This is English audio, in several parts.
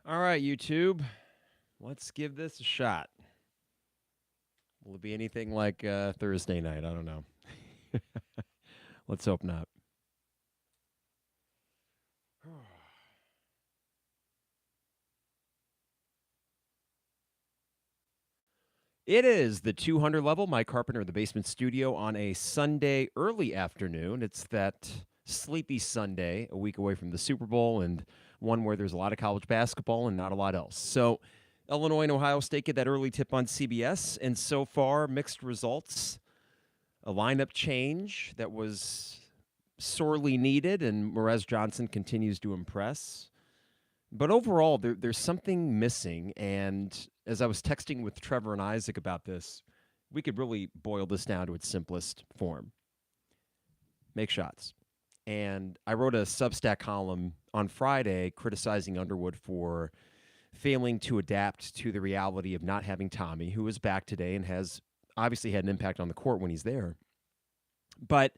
All right, YouTube. Let's give this a shot. Will it be anything like Thursday night? I don't know. Let's hope not. It is the 200 level, Mike Carpenter, the basement studio on a Sunday early afternoon. It's that sleepy Sunday, a week away from the Super Bowl, and one where there's a lot of college basketball and not a lot else. So, Illinois and Ohio State get that early tip on CBS, and so far, mixed results. A lineup change that was sorely needed, and Morez Johnson continues to impress. But overall, there's something missing. And as I was texting with Trevor and Isaac about this, we could really boil this down to its simplest form. Make shots. And I wrote a Substack column on Friday criticizing Underwood for failing to adapt to the reality of not having Tommy, who is back today and has obviously had an impact on the court when he's there. But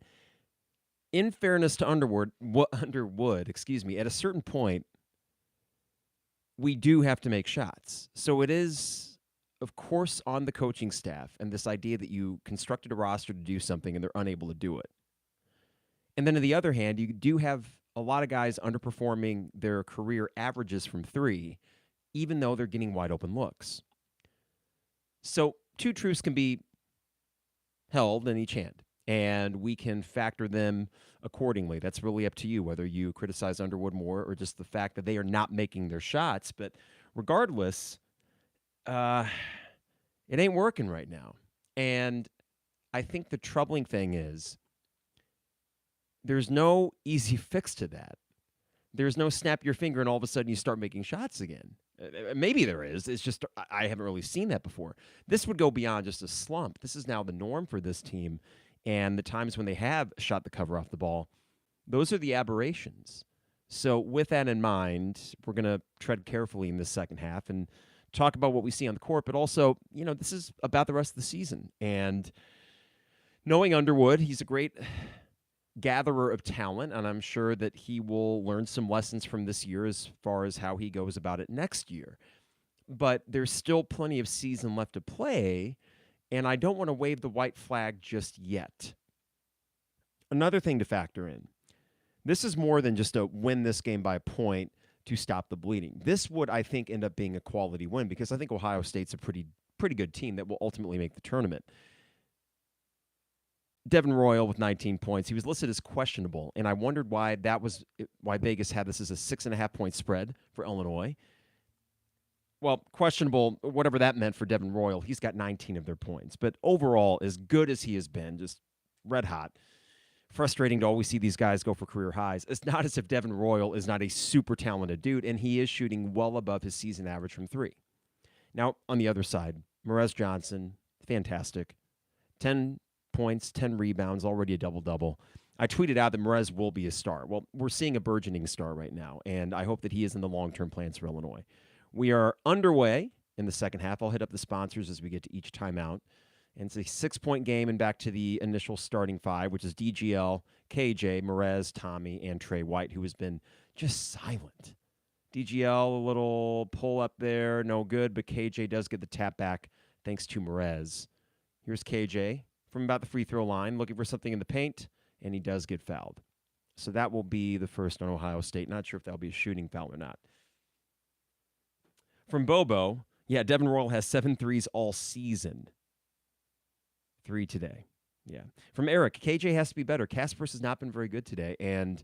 in fairness to Underwood, at a certain point, we do have to make shots. So it is, of course, on the coaching staff and this idea that you constructed a roster to do something and they're unable to do it. And then on the other hand, you do have a lot of guys underperforming their career averages from three, even though they're getting wide open looks. So two truths can be held in each hand, and we can factor them accordingly. That's really up to you, whether you criticize Underwood more or just the fact that they are not making their shots. But regardless, it ain't working right now. And I think the troubling thing is there's no easy fix to that. There's no snap your finger and all of a sudden you start making shots again. Maybe there is. It's just I haven't really seen that before. This would go beyond just a slump. This is now the norm for this team. And the times when they have shot the cover off the ball, those are the aberrations. So with that in mind, we're going to tread carefully in this second half and talk about what we see on the court. But also, this is about the rest of the season. And knowing Underwood, he's a great gatherer of talent, and I'm sure that he will learn some lessons from this year as far as how he goes about it next year. But there's still plenty of season left to play, and I don't want to wave the white flag just yet. Another thing to factor in, this is more than just a win this game by a point to stop the bleeding. This would, I think, end up being a quality win because I think Ohio State's a pretty good team that will ultimately make the tournament. Devin Royal with 19 points. He was listed as questionable, and I wondered why Vegas had this as a 6.5-point spread for Illinois. Well, questionable, whatever that meant for Devin Royal, he's got 19 of their points. But overall, as good as he has been, just red hot, frustrating to always see these guys go for career highs. It's not as if Devin Royal is not a super talented dude, and he is shooting well above his season average from three. Now, on the other side, Morez Johnson, fantastic. 10 points, 10 rebounds, already a double-double. I tweeted out that Morez will be a star. Well, we're seeing a burgeoning star right now, and I hope that he is in the long-term plans for Illinois. We are underway in the second half. I'll hit up the sponsors as we get to each timeout. And it's a 6-point game and back to the initial starting five, which is DGL, KJ, Morez, Tommy, and Trey White, who has been just silent. DGL, a little pull up there, no good, but KJ does get the tap back thanks to Morez. Here's KJ from about the free throw line, looking for something in the paint, and he does get fouled. So that will be the first on Ohio State. Not sure if that'll be a shooting foul or not. From Bobo, Devin Royal has 7 threes all season. 3 today. Yeah. From Eric, KJ has to be better. Kasper's has not been very good today, and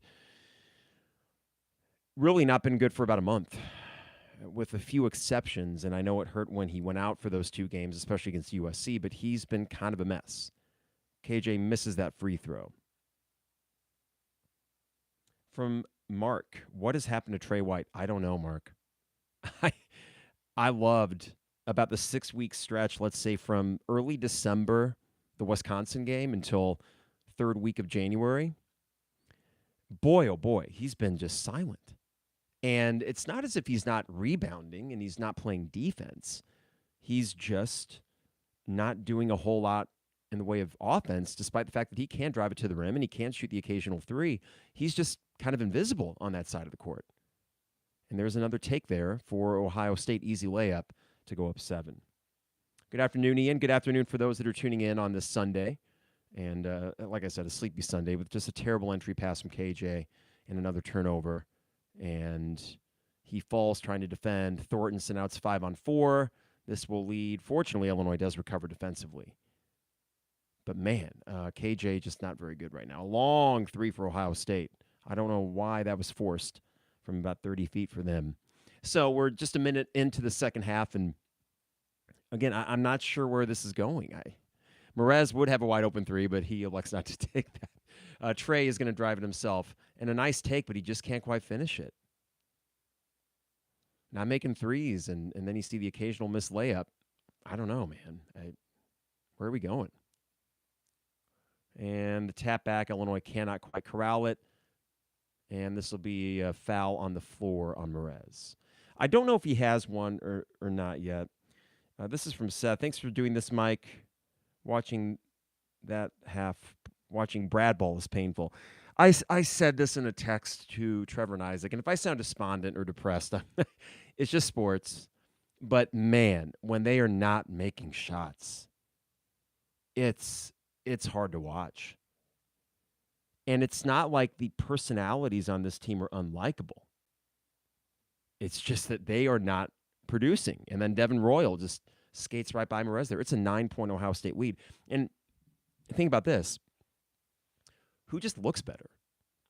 really not been good for about a month, with a few exceptions. And I know it hurt when he went out for those 2 games, especially against USC, but he's been kind of a mess. KJ misses that free throw. From Mark, what has happened to Trey White? I don't know, Mark. I loved about the 6-week stretch, let's say from early December, the Wisconsin game, until 3rd week of January. Boy, oh boy, he's been just silent. And it's not as if he's not rebounding and he's not playing defense. He's just not doing a whole lot in the way of offense, despite the fact that he can drive it to the rim and he can shoot the occasional three. He's just kind of invisible on that side of the court. And there's another take there for Ohio State, easy layup to go up 7. Good afternoon, Ian. Good afternoon for those that are tuning in on this Sunday. And like I said, a sleepy Sunday with just a terrible entry pass from KJ and another turnover. And he falls trying to defend. Thornton now it's 5-on-4. This will lead. Fortunately, Illinois does recover defensively. But man, KJ just not very good right now. A long 3 for Ohio State. I don't know why that was forced from about 30 feet for them. So we're just a minute into the second half, and again, I'm not sure where this is going. Morez would have a wide open 3, but he elects not to take that. Trey is going to drive it himself, and a nice take, but he just can't quite finish it. Not making threes, and then you see the occasional missed layup. I don't know, man. Where are we going? And the tap back, Illinois cannot quite corral it. And this will be a foul on the floor on Morez. I don't know if he has one or not yet. This is from Seth. Thanks for doing this, Mike. Watching Brad ball is painful. I said this in a text to Trevor and Isaac, and if I sound despondent or depressed, it's just sports. But, man, when they are not making shots, it's hard to watch. And it's not like the personalities on this team are unlikable. It's just that they are not producing. And then Devin Royal just skates right by Morez there. It's a 9-point Ohio State lead. And think about this. Who just looks better?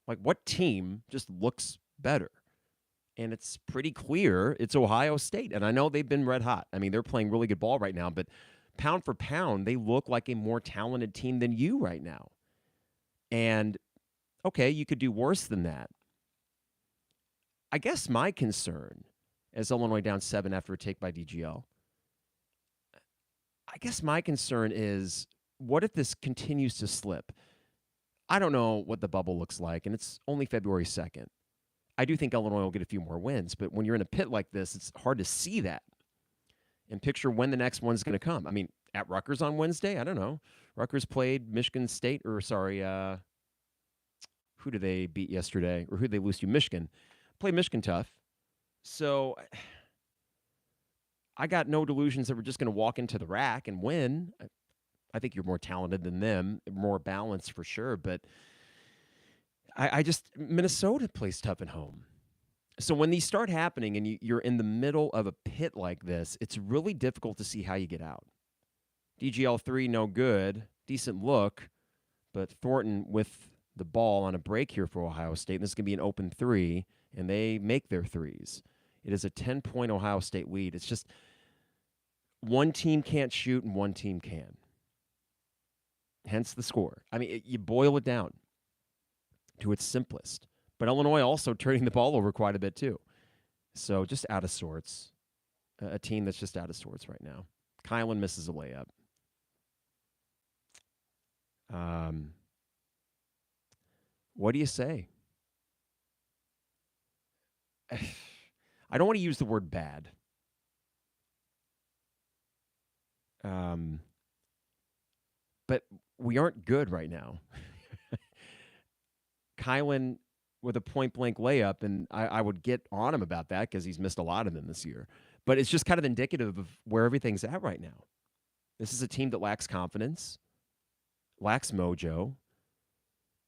Like, what team just looks better? And it's pretty clear it's Ohio State. And I know they've been red hot. I mean, they're playing really good ball right now. But pound for pound, they look like a more talented team than you right now. And okay, you could do worse than that. I guess my concern, as Illinois down 7 after a take by DGL, I guess my concern is, what if this continues to slip? I don't know what the bubble looks like, and it's only February 2nd. I do think Illinois will get a few more wins, but when you're in a pit like this, it's hard to see that and picture when the next one's going to come. I mean, at Rutgers on Wednesday, I don't know. Rutgers played Michigan State, who did they beat yesterday? Or who did they lose to? Michigan. Played Michigan tough. So I got no delusions that we're just going to walk into the rack and win. I think you're more talented than them, more balanced for sure. But Minnesota plays tough at home. So when these start happening and you're in the middle of a pit like this, it's really difficult to see how you get out. DGL 3, no good. Decent look. But Thornton with the ball on a break here for Ohio State. And this is going to be an open 3, and they make their threes. It is a 10-point Ohio State lead. It's just one team can't shoot and one team can. Hence the score. I mean, you boil it down to its simplest. But Illinois also turning the ball over quite a bit too. So just out of sorts. A team that's just out of sorts right now. Kylan misses a layup. What do you say? I don't want to use the word bad. But we aren't good right now. Kylan with a point-blank layup, and I would get on him about that because he's missed a lot of them this year. But it's just kind of indicative of where everything's at right now. This is a team that lacks confidence, lacks mojo,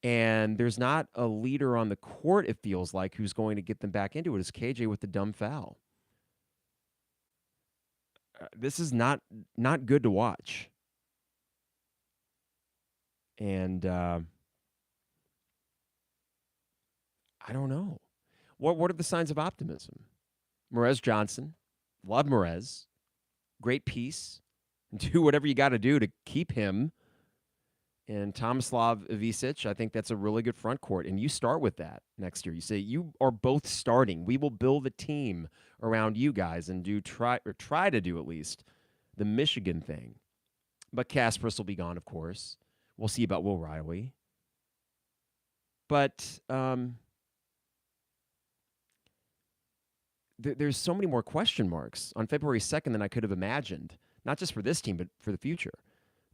and there's not a leader on the court, it feels like, who's going to get them back into it. It's KJ with the dumb foul. This is not good to watch. And I don't know. What are the signs of optimism? Morez Johnson. Love Morez. Great piece. Do whatever you got to do to keep him. And Tomislav Ivisis, I think that's a really good front court. And you start with that next year. You say, you are both starting. We will build a team around you guys and try to do at least the Michigan thing. But Kasparis will be gone, of course. We'll see about Will Riley. But there's so many more question marks on February 2nd than I could have imagined. Not just for this team, but for the future.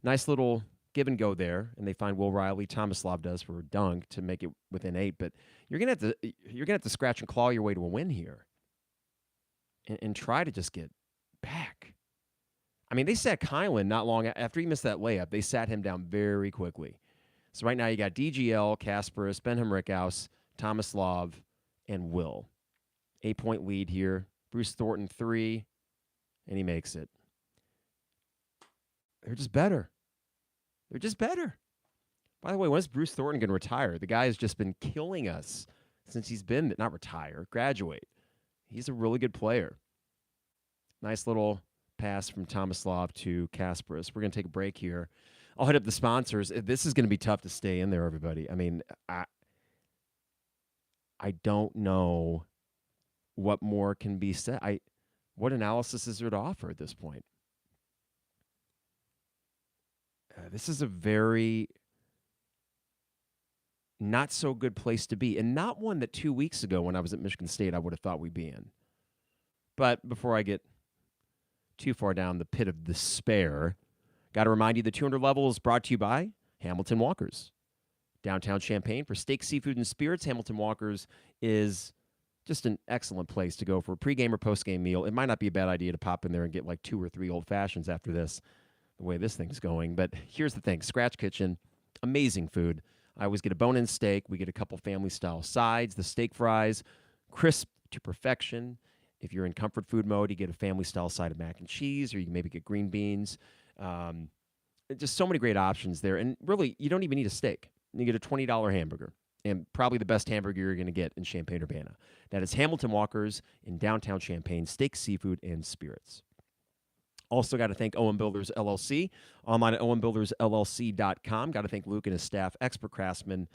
Nice little give and go there, and they find Will Riley. Tomislav does for a dunk to make it within 8. But you're gonna have to scratch and claw your way to a win here. and try to just get back. I mean, they sat Kylan not long after he missed that layup. They sat him down very quickly. So right now you got DGL, Kasparis, Benham Rickhouse, Tomislav, and Will. 8-point lead here. Bruce Thornton 3, and he makes it. They're just better. They're just better. By the way, when's Bruce Thornton going to retire? The guy has just been killing us since he's been, not retire, graduate. He's a really good player. Nice little pass from Tomislav to Kasparis. We're going to take a break here. I'll hit up the sponsors. This is going to be tough to stay in there, everybody. I mean, I don't know what more can be said. What analysis is there to offer at this point? This is a very not so good place to be, and not one that 2 weeks ago when I was at Michigan State I would have thought we'd be in. But before I get too far down the pit of despair, got to remind you the 200 level is brought to you by Hamilton Walkers. Downtown Champaign for steak, seafood, and spirits. Hamilton Walkers is just an excellent place to go for a pregame or postgame meal. It might not be a bad idea to pop in there and get like 2 or 3 old fashions after this, the way this thing's going. But here's the thing. Scratch Kitchen, amazing food. I always get a bone-in steak. We get a couple family-style sides. The steak fries, crisp to perfection. If you're in comfort food mode, you get a family-style side of mac and cheese, or you can maybe get green beans. Just so many great options there. And really, you don't even need a steak. You get a $20 hamburger, and probably the best hamburger you're going to get in Champaign-Urbana. That is Hamilton Walkers in downtown Champaign, steak, seafood, and spirits. Also got to thank Owen Builders, LLC, online at owenbuildersllc.com. Got to thank Luke and his staff, expert craftsmen.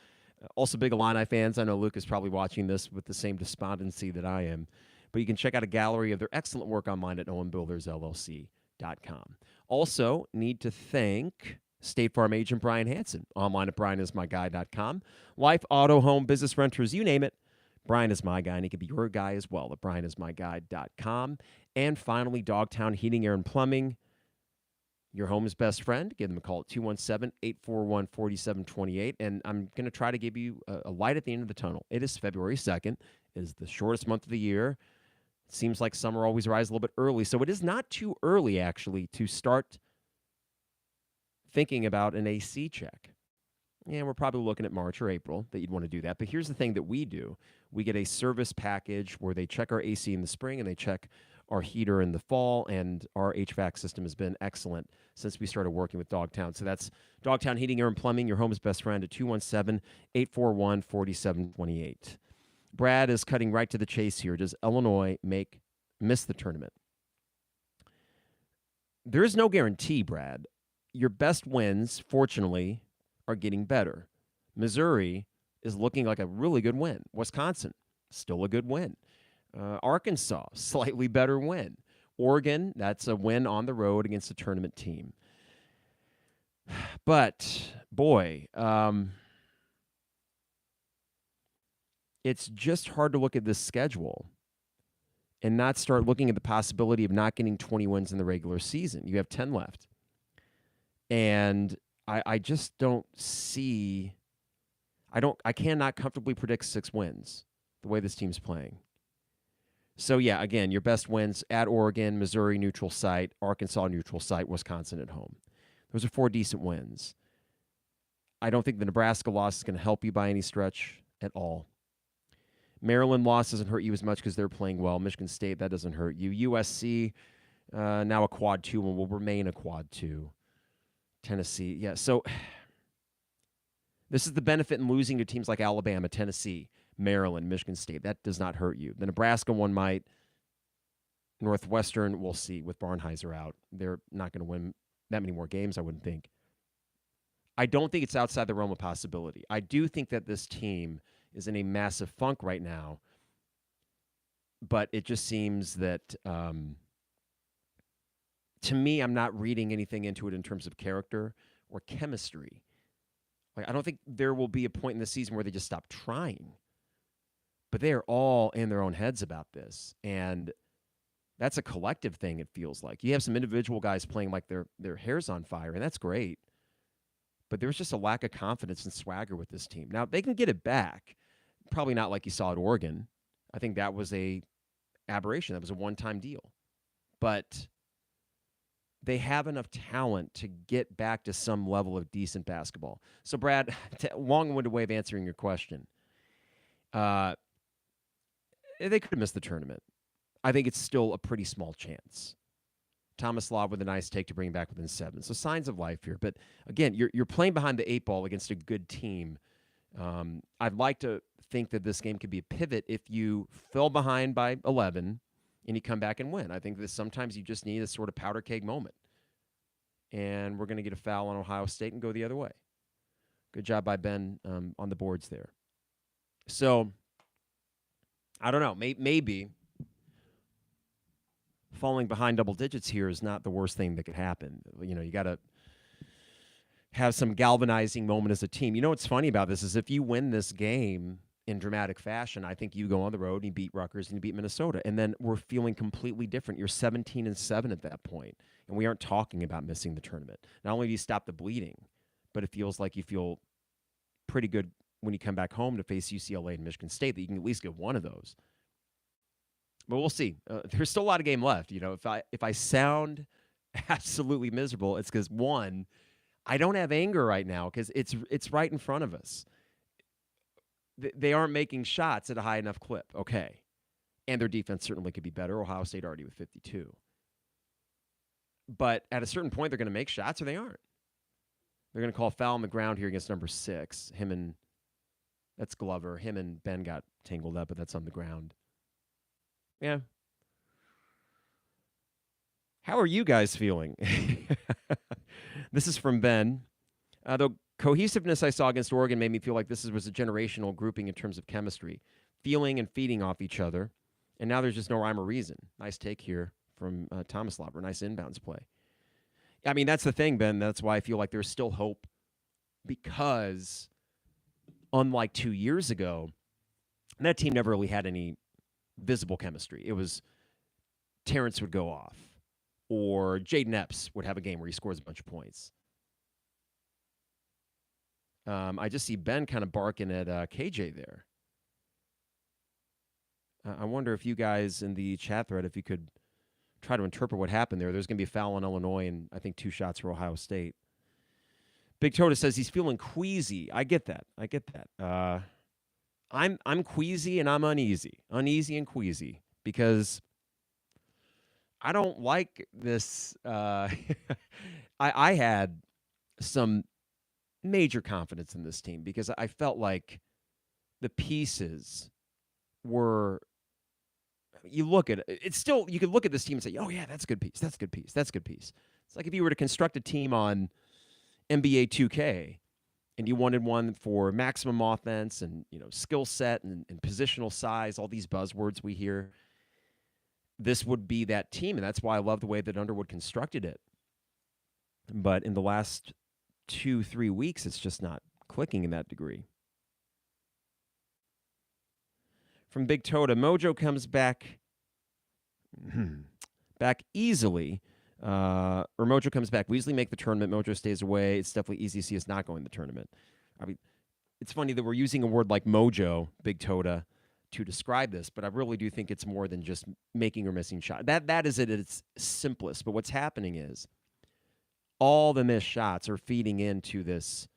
Also big Illini fans. I know Luke is probably watching this with the same despondency that I am. But you can check out a gallery of their excellent work online at owenbuildersllc.com. Also need to thank State Farm agent Brian Hansen, online at brianismyguy.com. Life, auto, home, business renters, you name it. Brian is my guy, and he can be your guy as well at brianismyguy.com. And finally, Dogtown Heating, Air, and Plumbing, your home's best friend. Give them a call at 217-841-4728. And I'm going to try to give you a light at the end of the tunnel. It is February 2nd. It is the shortest month of the year. It seems like summer always rises a little bit early. So it is not too early, actually, to start thinking about an AC check. And we're probably looking at March or April that you'd want to do that. But here's the thing that we do. We get a service package where they check our AC in the spring and they check our heater in the fall, and our HVAC system has been excellent since we started working with Dogtown. So that's Dogtown Heating, Air, and Plumbing, your home's best friend, at 217-841-4728. Brad is cutting right to the chase here. Does Illinois miss the tournament? There is no guarantee, Brad. Your best wins, fortunately, are getting better. Missouri is looking like a really good win. Wisconsin, still a good win. Arkansas, slightly better win. Oregon, that's a win on the road against a tournament team. But, boy, it's just hard to look at this schedule and not start looking at the possibility of not getting 20 wins in the regular season. You have 10 left. And I just don't see – I cannot comfortably predict 6 wins the way this team's playing. So, yeah, again, your best wins at Oregon, Missouri, neutral site, Arkansas, neutral site, Wisconsin at home. Those are 4 decent wins. I don't think the Nebraska loss is going to help you by any stretch at all. Maryland loss doesn't hurt you as much because they're playing well. Michigan State, that doesn't hurt you. USC, now a quad 2 and will remain a quad 2. Tennessee, yeah. So this is the benefit in losing to teams like Alabama, Tennessee, Maryland, Michigan State. That does not hurt you. The Nebraska one might. Northwestern, we'll see with Barnheiser out. They're not going to win that many more games, I wouldn't think. I don't think it's outside the realm of possibility. I do think that this team is in a massive funk right now, but it just seems that, to me, I'm not reading anything into it in terms of character or chemistry. Like, I don't think there will be a point in the season where they just stop trying. But they are all in their own heads about this. And that's a collective thing, it feels like. You have some individual guys playing like their hair's on fire, and that's great. But there's just a lack of confidence and swagger with this team. Now, they can get it back. Probably not like you saw at Oregon. I think that was a aberration. That was a one-time deal. But they have enough talent to get back to some level of decent basketball. So, Brad, long-winded way of answering your question. They could have missed the tournament. I think it's still a pretty small chance. Tomislav with a nice take to bring back within 7. So signs of life here. But again, you're playing behind the 8 ball against a good team. I'd like to think that this game could be a pivot if you fell behind by 11 and you come back and win. I think that sometimes you just need a sort of powder keg moment. And we're going to get a foul on Ohio State and go the other way. Good job by Ben on the boards there. So, I don't know. Maybe falling behind double digits here is not the worst thing that could happen. You got to have some galvanizing moment as a team. You know what's funny about this is if you win this game in dramatic fashion, I think you go on the road and you beat Rutgers and you beat Minnesota. And then we're feeling completely different. You're 17-7 at that point, and we aren't talking about missing the tournament. Not only do you stop the bleeding, but it feels like you feel pretty good when you come back home to face UCLA and Michigan State that you can at least get one of those. But we'll see. There's still a lot of game left. If I sound absolutely miserable, it's because, one, I don't have anger right now because it's right in front of us. They aren't making shots at a high enough clip. Okay. And their defense certainly could be better. Ohio State already with 52. But at a certain point, they're going to make shots or they aren't. They're going to call a foul on the ground here against number 6. That's Glover. Him and Ben got tangled up, but that's on the ground. Yeah. How are you guys feeling? This is from Ben. The cohesiveness I saw against Oregon made me feel like this was a generational grouping in terms of chemistry, feeling and feeding off each other. And now there's just no rhyme or reason. Nice take here from Tomislav. Nice inbounds play. I mean, that's the thing, Ben. That's why I feel like there's still hope because unlike 2 years ago, that team never really had any visible chemistry. It was Terrence would go off or Jaden Epps would have a game where he scores a bunch of points. I just see Ben kind of barking at KJ there. I wonder if you guys in the chat thread, if you could try to interpret what happened there. There's going to be a foul on Illinois and I think 2 shots for Ohio State. Big Tota says he's feeling queasy. I get that. I'm queasy and I'm uneasy and queasy because I don't like this. I had some major confidence in this team because I felt like the pieces were. You look at it, it's still you could look at this team and say, "Oh yeah, that's a good piece. That's a good piece. That's a good piece." It's like if you were to construct a team on NBA 2K. And you wanted one for maximum offense and skill set and positional size, all these buzzwords we hear. This would be that team, and that's why I love the way that Underwood constructed it. But in the last 2-3 weeks, it's just not clicking in that degree. From Big Tota, Mojo comes back easily. Or Mojo comes back. We easily make the tournament. Mojo stays away. It's definitely easy to see us not going to the tournament. I mean, it's funny that we're using a word like Mojo, Big Tota, to describe this, but I really do think it's more than just making or missing shot. That is it at its simplest. But what's happening is all the missed shots are feeding into this,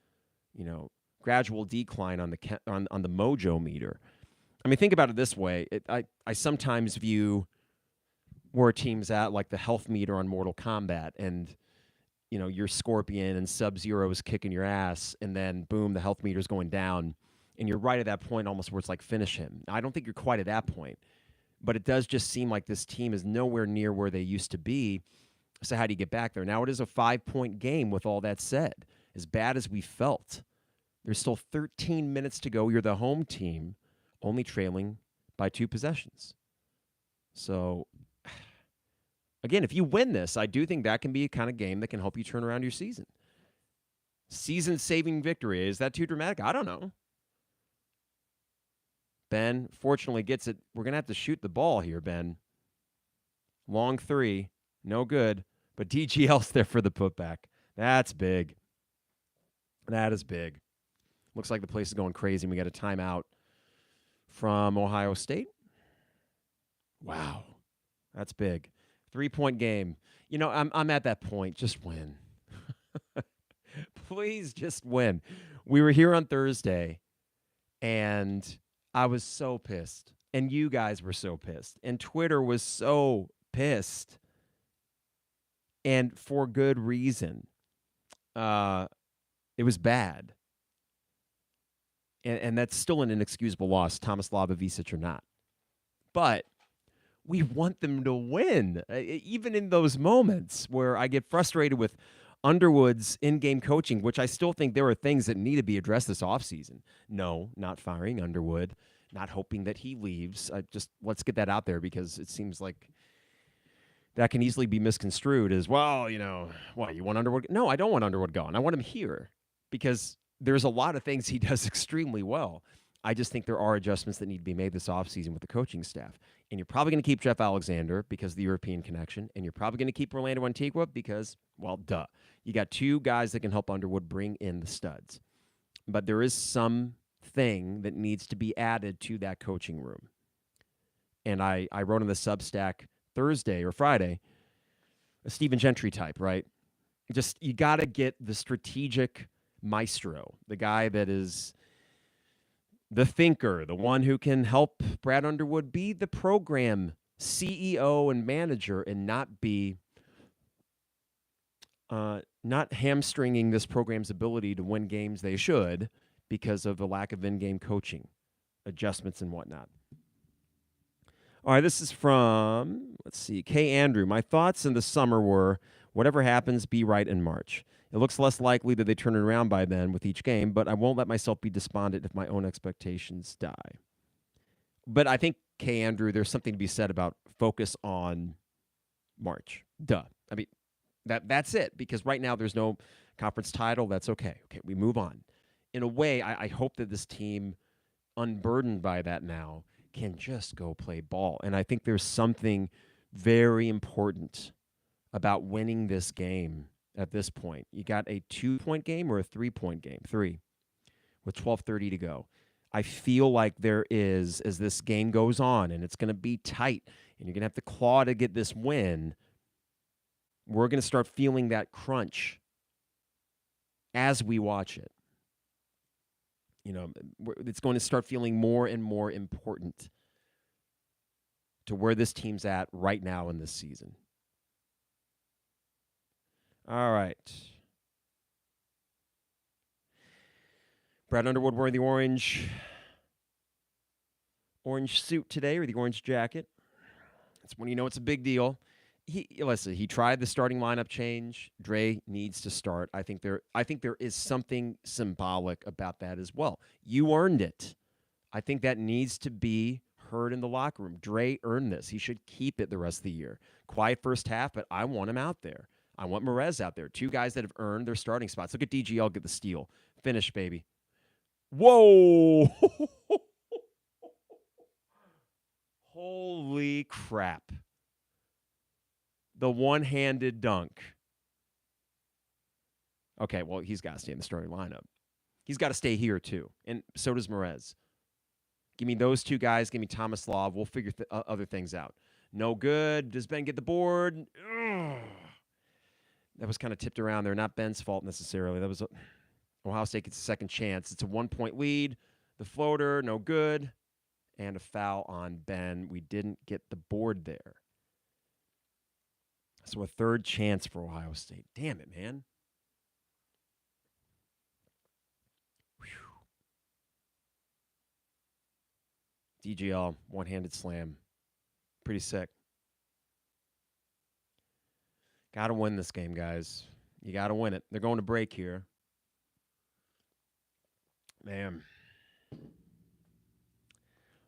gradual decline on the on the Mojo meter. I mean, think about it this way. I sometimes view where a team's at, like the health meter on Mortal Kombat, and your Scorpion and Sub-Zero is kicking your ass, and then boom, the health meter's going down, and you're right at that point almost where it's like finish him. I don't think you're quite at that point, but it does just seem like this team is nowhere near where they used to be. So how do you get back there? Now it is a 5-point game. With all that said, as bad as we felt, there's still 13 minutes to go. You're the home team, only trailing by 2 possessions. So again, if you win this, I do think that can be a kind of game that can help you turn around your season. Season-saving victory. Is that too dramatic? I don't know. Ben, fortunately, gets it. We're going to have to shoot the ball here, Ben. Long 3. No good. But DGL's there for the putback. That's big. That is big. Looks like the place is going crazy, and we got a timeout from Ohio State. Wow. That's big. 3-point game. I'm at that point. Just win. Please just win. We were here on Thursday, and I was so pissed. And you guys were so pissed. And Twitter was so pissed. And for good reason. It was bad. And that's still an inexcusable loss, Tomislav Ivisis or not. But we want them to win, even in those moments where I get frustrated with Underwood's in-game coaching, which I still think there are things that need to be addressed this offseason. No, not firing Underwood, not hoping that he leaves. Let's get that out there because it seems like that can easily be misconstrued as, well, you want Underwood? No, I don't want Underwood gone. I want him here because there's a lot of things he does extremely well. I just think there are adjustments that need to be made this offseason with the coaching staff. And you're probably going to keep Jeff Alexander because of the European connection. And you're probably going to keep Orlando Antigua because, well, duh. You got two guys that can help Underwood bring in the studs. But there is something that needs to be added to that coaching room. And I wrote on the Substack Thursday or Friday, a Stephen Gentry type, right? Just, you got to get the strategic maestro, the guy that is the thinker, the one who can help Brad Underwood be the program CEO and manager and not be not hamstringing this program's ability to win games they should because of the lack of in-game coaching, adjustments and whatnot. All right, this is from, K. Andrew. My thoughts in the summer were, whatever happens, be right in March. It looks less likely that they turn it around by then with each game, but I won't let myself be despondent if my own expectations die. But I think, K. Andrew, there's something to be said about focus on March. Duh. I mean, that's it, because right now there's no conference title. That's okay. Okay, we move on. In a way, I hope that this team, unburdened by that now, can just go play ball. And I think there's something very important about winning this game at this point. You got a 2-point game or a 3-point game? 3, with 12:30 to go. I feel like there is, as this game goes on, and it's going to be tight, and you're going to have to claw to get this win, we're going to start feeling that crunch as we watch it. It's going to start feeling more and more important to where this team's at right now in this season. All right. Brad Underwood wearing the orange suit today, or the orange jacket. That's when you know it's a big deal. He tried the starting lineup change. Dre needs to start. I think there is something symbolic about that as well. You earned it. I think that needs to be heard in the locker room. Dre earned this. He should keep it the rest of the year. Quiet first half, but I want him out there. I want Morez out there. Two guys that have earned their starting spots. Look at DGL get the steal. Finish, baby. Whoa! Holy crap. The one-handed dunk. Okay, well, he's got to stay in the starting lineup. He's got to stay here, too. And so does Morez. Give me those two guys. Give me Tomislav. We'll figure other things out. No good. Does Ben get the board? Ugh. That was kind of tipped around there. Not Ben's fault necessarily. That was Ohio State gets a second chance. It's a 1-point lead. The floater, no good. And a foul on Ben. We didn't get the board there. So a third chance for Ohio State. Damn it, man. Whew. DGL, one-handed slam. Pretty sick. Got to win this game, guys. You got to win it. They're going to break here. Man.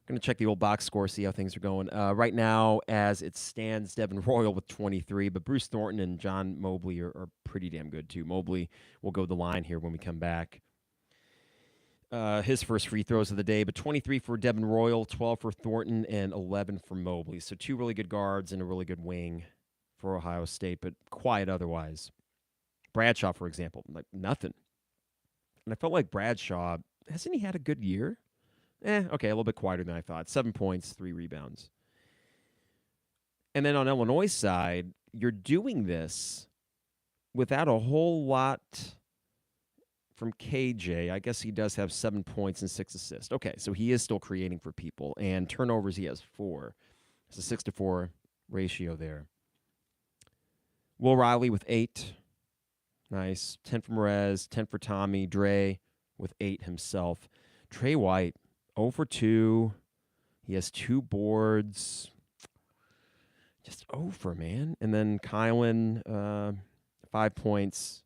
Going to check the old box score, see how things are going. Right now, as it stands, Devin Royal with 23, but Bruce Thornton and John Mobley are pretty damn good, too. Mobley will go the line here when we come back. His first free throws of the day, but 23 for Devin Royal, 12 for Thornton, and 11 for Mobley. So two really good guards and a really good wing for Ohio State, but quiet otherwise. Bradshaw, for example, like nothing. And I felt like Bradshaw, hasn't he had a good year? Okay, a little bit quieter than I thought. 7 points, 3 rebounds. And then on Illinois' side, you're doing this without a whole lot from KJ. I guess he does have 7 points and 6 assists. Okay, so he is still creating for people. And turnovers, he has 4. It's a 6-to-4 ratio there. Will Riley with 8. Nice. 10 for Morez, 10 for Tommy. Dre with 8 himself. Trey White, 0 for 2. He has 2 boards. Just over, man. And then Kylan, 5 points.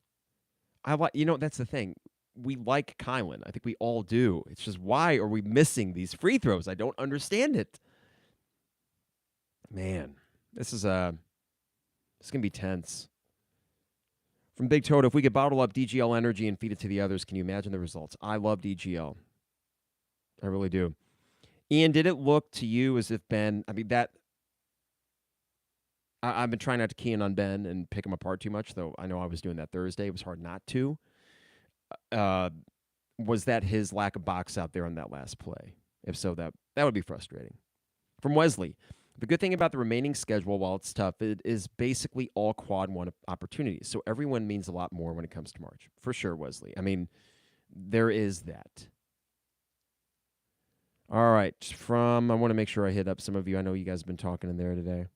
That's the thing. We like Kylan. I think we all do. It's just, why are we missing these free throws? I don't understand it. Man, this is going to be tense. From Big Toto, if we could bottle up DGL energy and feed it to the others, can you imagine the results? I love DGL. I really do. Ian, did it look to you as if Ben, I've been trying not to key in on Ben and pick him apart too much, though I know I was doing that Thursday. It was hard not to. Was that his lack of box out there on that last play? If so, that would be frustrating. From Wesley, the good thing about the remaining schedule, while it's tough, it is basically all quad one opportunities. So everyone means a lot more when it comes to March. For sure, Wesley. There is that. All right. I want to make sure I hit up some of you. I know you guys have been talking in there today.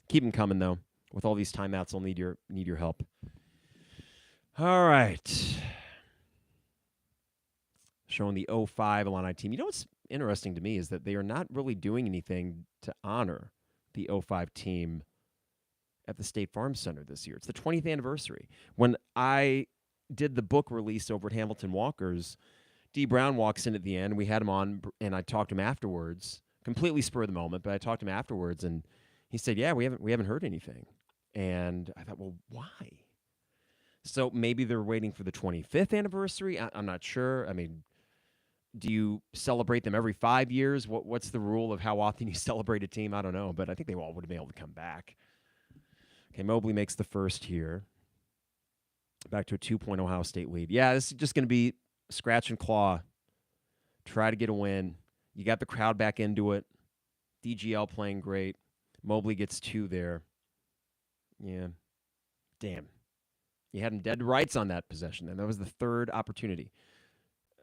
Keep them coming, though. With all these timeouts, I'll need your help. All right. Showing the 05 Illini team. You know what's interesting to me is that they are not really doing anything to honor the 05 team at the State Farm Center this year. It's the 20th anniversary. When I did the book release over at Hamilton Walker's, D. Brown walks in at the end. We had him on, and I talked to him afterwards. Completely spur of the moment, but I talked to him afterwards, and he said, "Yeah, we haven't heard anything." And I thought, well, why? So maybe they're waiting for the 25th anniversary. I'm not sure. Do you celebrate them every 5 years? What's the rule of how often you celebrate a team? I don't know, but I think they all would have been able to come back. Okay, Mobley makes the first here. Back to a 2-point Ohio State lead. Yeah, this is just going to be scratch and claw. Try to get a win. You got the crowd back into it. DGL playing great. Mobley gets 2 there. Yeah. Damn. You had him dead to rights on that possession, and that was the third opportunity.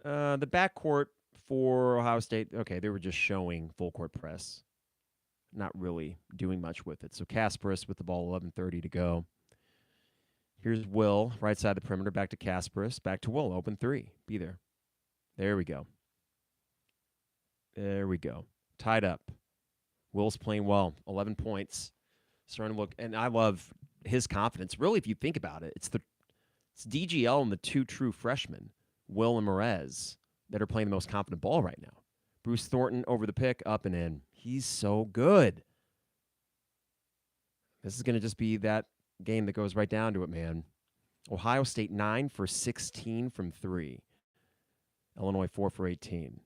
The backcourt for Ohio State, okay, they were just showing full court press. Not really doing much with it. So Kasparis with the ball, 11:30 to go. Here's Will, right side of the perimeter, back to Kasparis, back to Will, open 3. Be there. There we go. There we go. Tied up. Will's playing well, 11 points. Starting to look, and I love his confidence. Really, if you think about it, it's DGL and the 2 true freshmen, Will and Morez, that are playing the most confident ball right now. Bruce Thornton over the pick, up and in. He's so good. This is going to just be that game that goes right down to it, man. Ohio State 9 for 16 from 3. Illinois 4 for 18.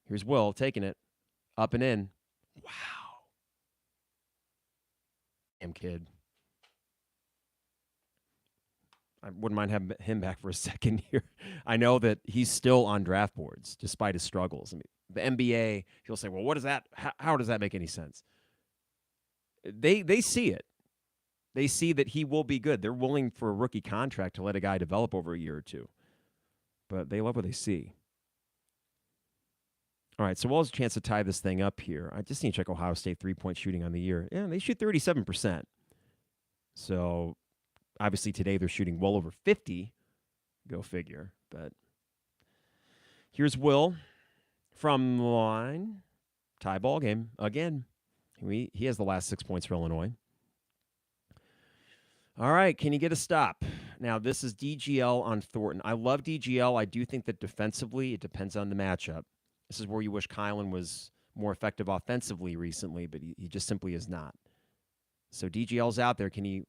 Here's Will taking it, up and in. Wow. Damn kid. I wouldn't mind having him back for a second here. I know that he's still on draft boards despite his struggles. The NBA, he'll say, well, what is that? How does that make any sense? They see it. They see that he will be good. They're willing for a rookie contract to let a guy develop over a year or two. But they love what they see. All right, so Will's a chance to tie this thing up here. I just need to check Ohio State 3-point shooting on the year. Yeah, they shoot 37%. So obviously today they're shooting well over 50. Go figure. But here's Will from the line. Tie ball game again. He has the last 6 points for Illinois. All right, can you get a stop? Now, this is DGL on Thornton. I love DGL. I do think that defensively it depends on the matchup. This is where you wish Kylan was more effective offensively recently, but he just simply is not. So DGL's out there. Can he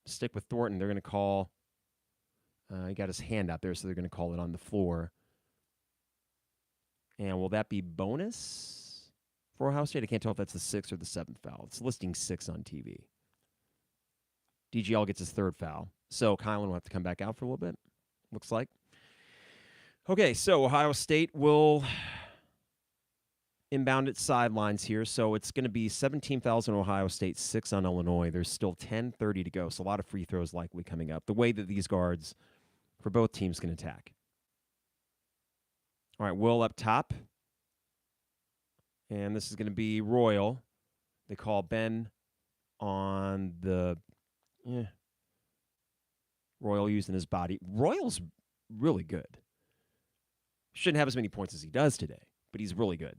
stick with Thornton? They're going to call. He got his hand out there, so they're going to call it on the floor. And will that be bonus for Ohio State? I can't tell if that's the 6th or the 7th foul. It's listing 6 on TV. DGL gets his 3rd foul. So Kylan will have to come back out for a little bit, looks like. Okay, so Ohio State will inbound at sidelines here. So it's going to be 17 fouls on Ohio State, 6 on Illinois. There's still 10:30 to go. So a lot of free throws likely coming up. The way that these guards for both teams can attack. All right, Will up top. And this is going to be Royal. They call Ben on the Royal using his body. Royal's really good. Shouldn't have as many points as he does today, but he's really good.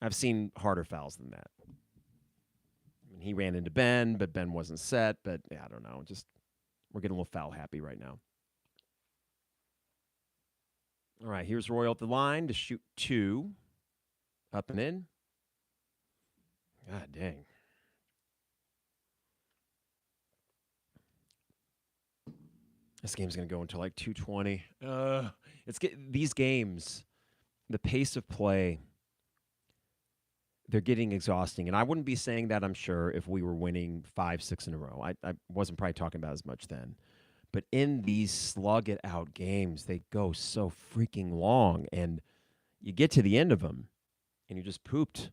I've seen harder fouls than that. I mean, he ran into Ben, but Ben wasn't set. But yeah, I don't know. Just we're getting a little foul happy right now. All right, here's Royal at the line to shoot 2. Up and in. God dang. This game's going to go until like 2:20. These games, the pace of play, they're getting exhausting. And I wouldn't be saying that, I'm sure, if we were winning 5, 6 in a row. I wasn't probably talking about as much then. But in these slug-it-out games, they go so freaking long. And you get to the end of them, and you're just pooped.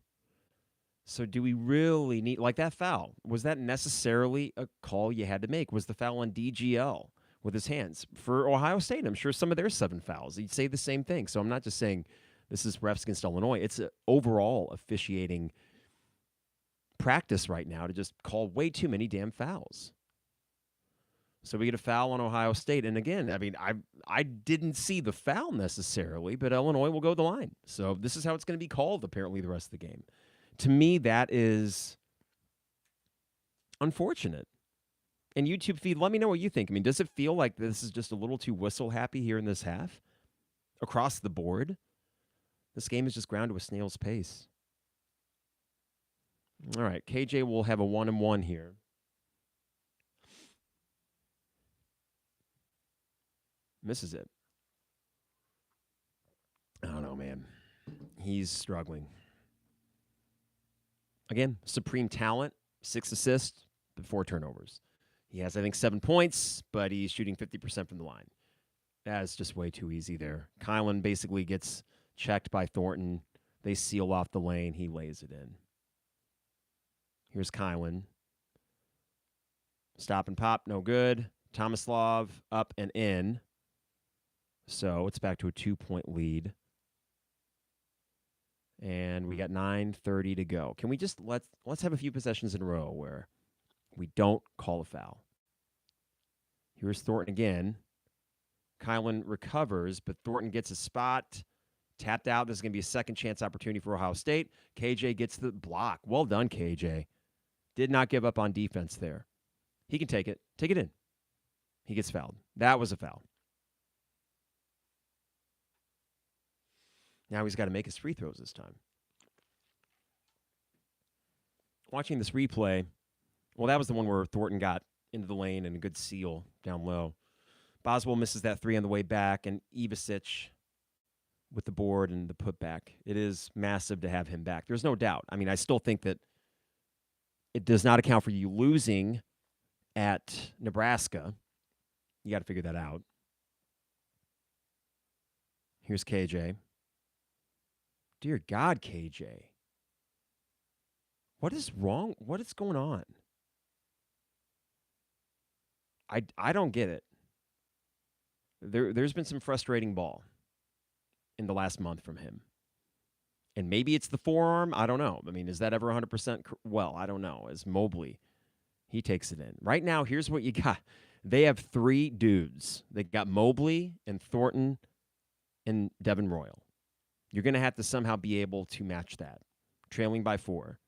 So do we really need, like that foul, was that necessarily a call you had to make? Was the foul on DGL with his hands? For Ohio State, I'm sure some of their 7 fouls, you'd say the same thing. So I'm not just saying this is refs against Illinois. It's an overall officiating practice right now to just call way too many damn fouls. So we get a foul on Ohio State. And again, I mean, I didn't see the foul necessarily, but Illinois will go the line. So this is how it's going to be called, apparently, the rest of the game. To me, that is unfortunate. And YouTube feed, let me know what you think. I mean, does it feel like this is just a little too whistle happy here in this half? Across the board? This game is just ground to a snail's pace. All right, KJ will have a 1-and-1 here. Misses it. I don't know, man. He's struggling. Again, supreme talent, 6 assists, but 4 turnovers. He has, I think, 7 points, but he's shooting 50% from the line. That's just way too easy there. Kylan basically gets checked by Thornton. They seal off the lane. He lays it in. Here's Kylan. Stop and pop, no good. Tomislav up and in. So it's back to a 2-point lead. And we got 9:30 to go. Can we just let's have a few possessions in a row where we don't call a foul. Here's Thornton again. Kylan recovers, but Thornton gets a spot. Tapped out. This is going to be a second chance opportunity for Ohio State. KJ gets the block. Well done, KJ. Did not give up on defense there. He can take it. Take it in. He gets fouled. That was a foul. Now he's got to make his free throws this time. Watching this replay, well, that was the one where Thornton got into the lane and a good seal down low. Boswell misses that 3 on the way back, and Ivisis with the board and the putback. It is massive to have him back. There's no doubt. I mean, I still think that it does not account for you losing at Nebraska. You got to figure that out. Here's KJ. Dear God, KJ. What is wrong? What is going on? I don't get it. There's been some frustrating ball in the last month from him. And maybe it's the forearm. I don't know. I mean, is that ever 100%? Well, I don't know. As Mobley, he takes it in. Right now, here's what you got. They have 3 dudes. They got Mobley and Thornton and Devin Royal. You're going to have to somehow be able to match that. Trailing by 4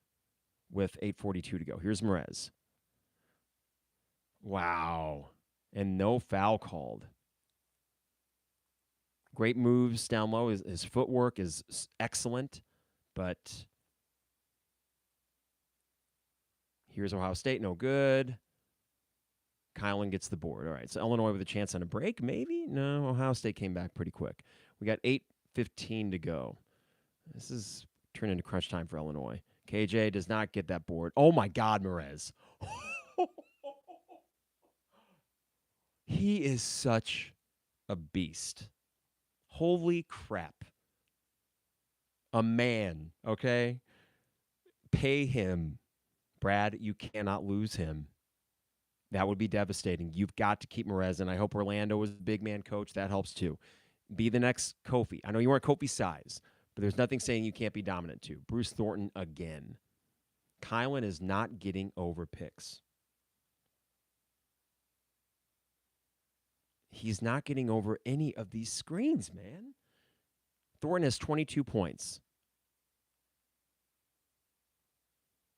with 8:42 to go. Here's Morez. Wow. And no foul called. Great moves down low. His footwork is excellent. But here's Ohio State. No good. Kylan gets the board. All right, so Illinois with a chance on a break, maybe? No, Ohio State came back pretty quick. We got 8:15 to go. This is turning into crunch time for Illinois. KJ does not get that board. Oh, my God, Morez. He is such a beast. Holy crap. A man, okay? Pay him. Brad, you cannot lose him. That would be devastating. You've got to keep Morez, and I hope Orlando is the big man coach. That helps too. Be the next Kofi. I know you aren't Kofi size, but there's nothing saying you can't be dominant too. Bruce Thornton again. Kylan is not getting over picks. He's not getting over any of these screens, man. Thornton has 22 points.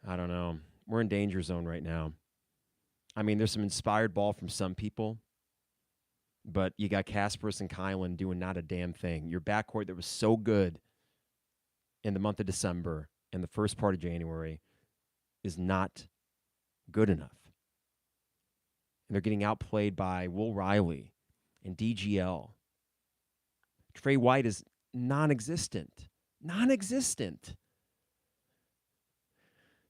I don't know. We're in danger zone right now. I mean, there's some inspired ball from some people, but you got Kasparis and Kylan doing not a damn thing. Your backcourt that was so good in the month of December and the first part of January is not good enough. And they're getting outplayed by Will Riley and DGL. Trey White is non-existent. Non-existent.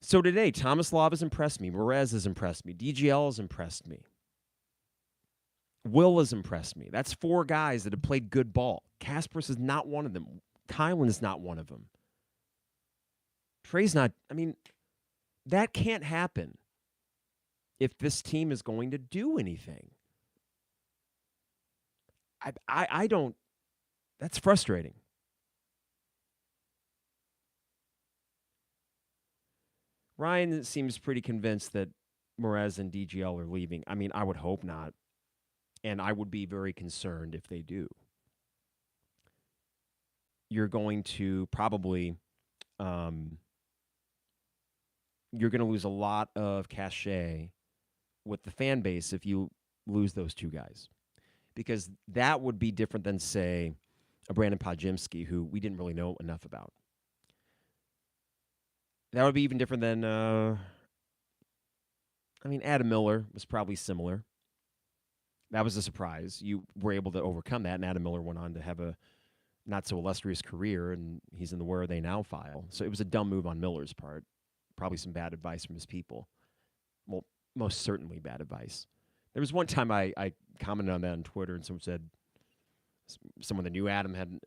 So today, Tomislav has impressed me. Morez has impressed me. DGL has impressed me. Will has impressed me. That's 4 guys that have played good ball. Kasparis is not one of them. Kylan is not one of them. Trey's not. I mean, that can't happen if this team is going to do anything. I don't. That's frustrating. Ryan seems pretty convinced that Morez and DGL are leaving. I mean, I would hope not. And I would be very concerned if they do. You're going to probably you're going to lose a lot of cachet with the fan base if you lose those 2 guys. Because that would be different than, say, a Brandon Podziemski, who we didn't really know enough about. That would be even different than, Adam Miller was probably similar. That was a surprise. You were able to overcome that, and Adam Miller went on to have a not-so-illustrious career, and he's in the Where Are They Now file. So it was a dumb move on Miller's part. Probably some bad advice from his people. Well, most certainly bad advice. There was one time I commented on that on Twitter, and someone said, someone that knew Adam had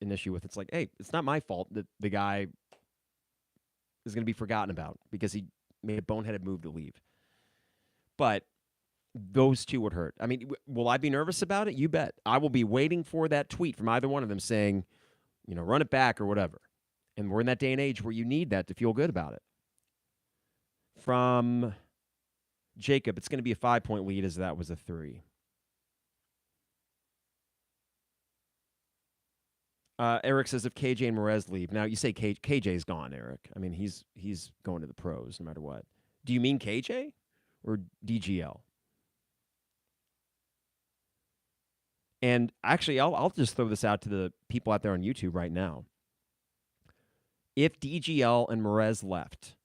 an issue with. It's like, hey, it's not my fault that the guy is going to be forgotten about because he made a boneheaded move to leave. But those 2 would hurt. I mean, will I be nervous about it? You bet. I will be waiting for that tweet from either one of them saying, run it back or whatever. And we're in that day and age where you need that to feel good about it. From Jacob, it's going to be a 5-point lead as that was a 3. Eric says if KJ and Morez leave. Now, you say KJ's gone, Eric. I mean, he's going to the pros no matter what. Do you mean KJ or DGL? And actually, I'll just throw this out to the people out there on YouTube right now. If DGL and Morez left,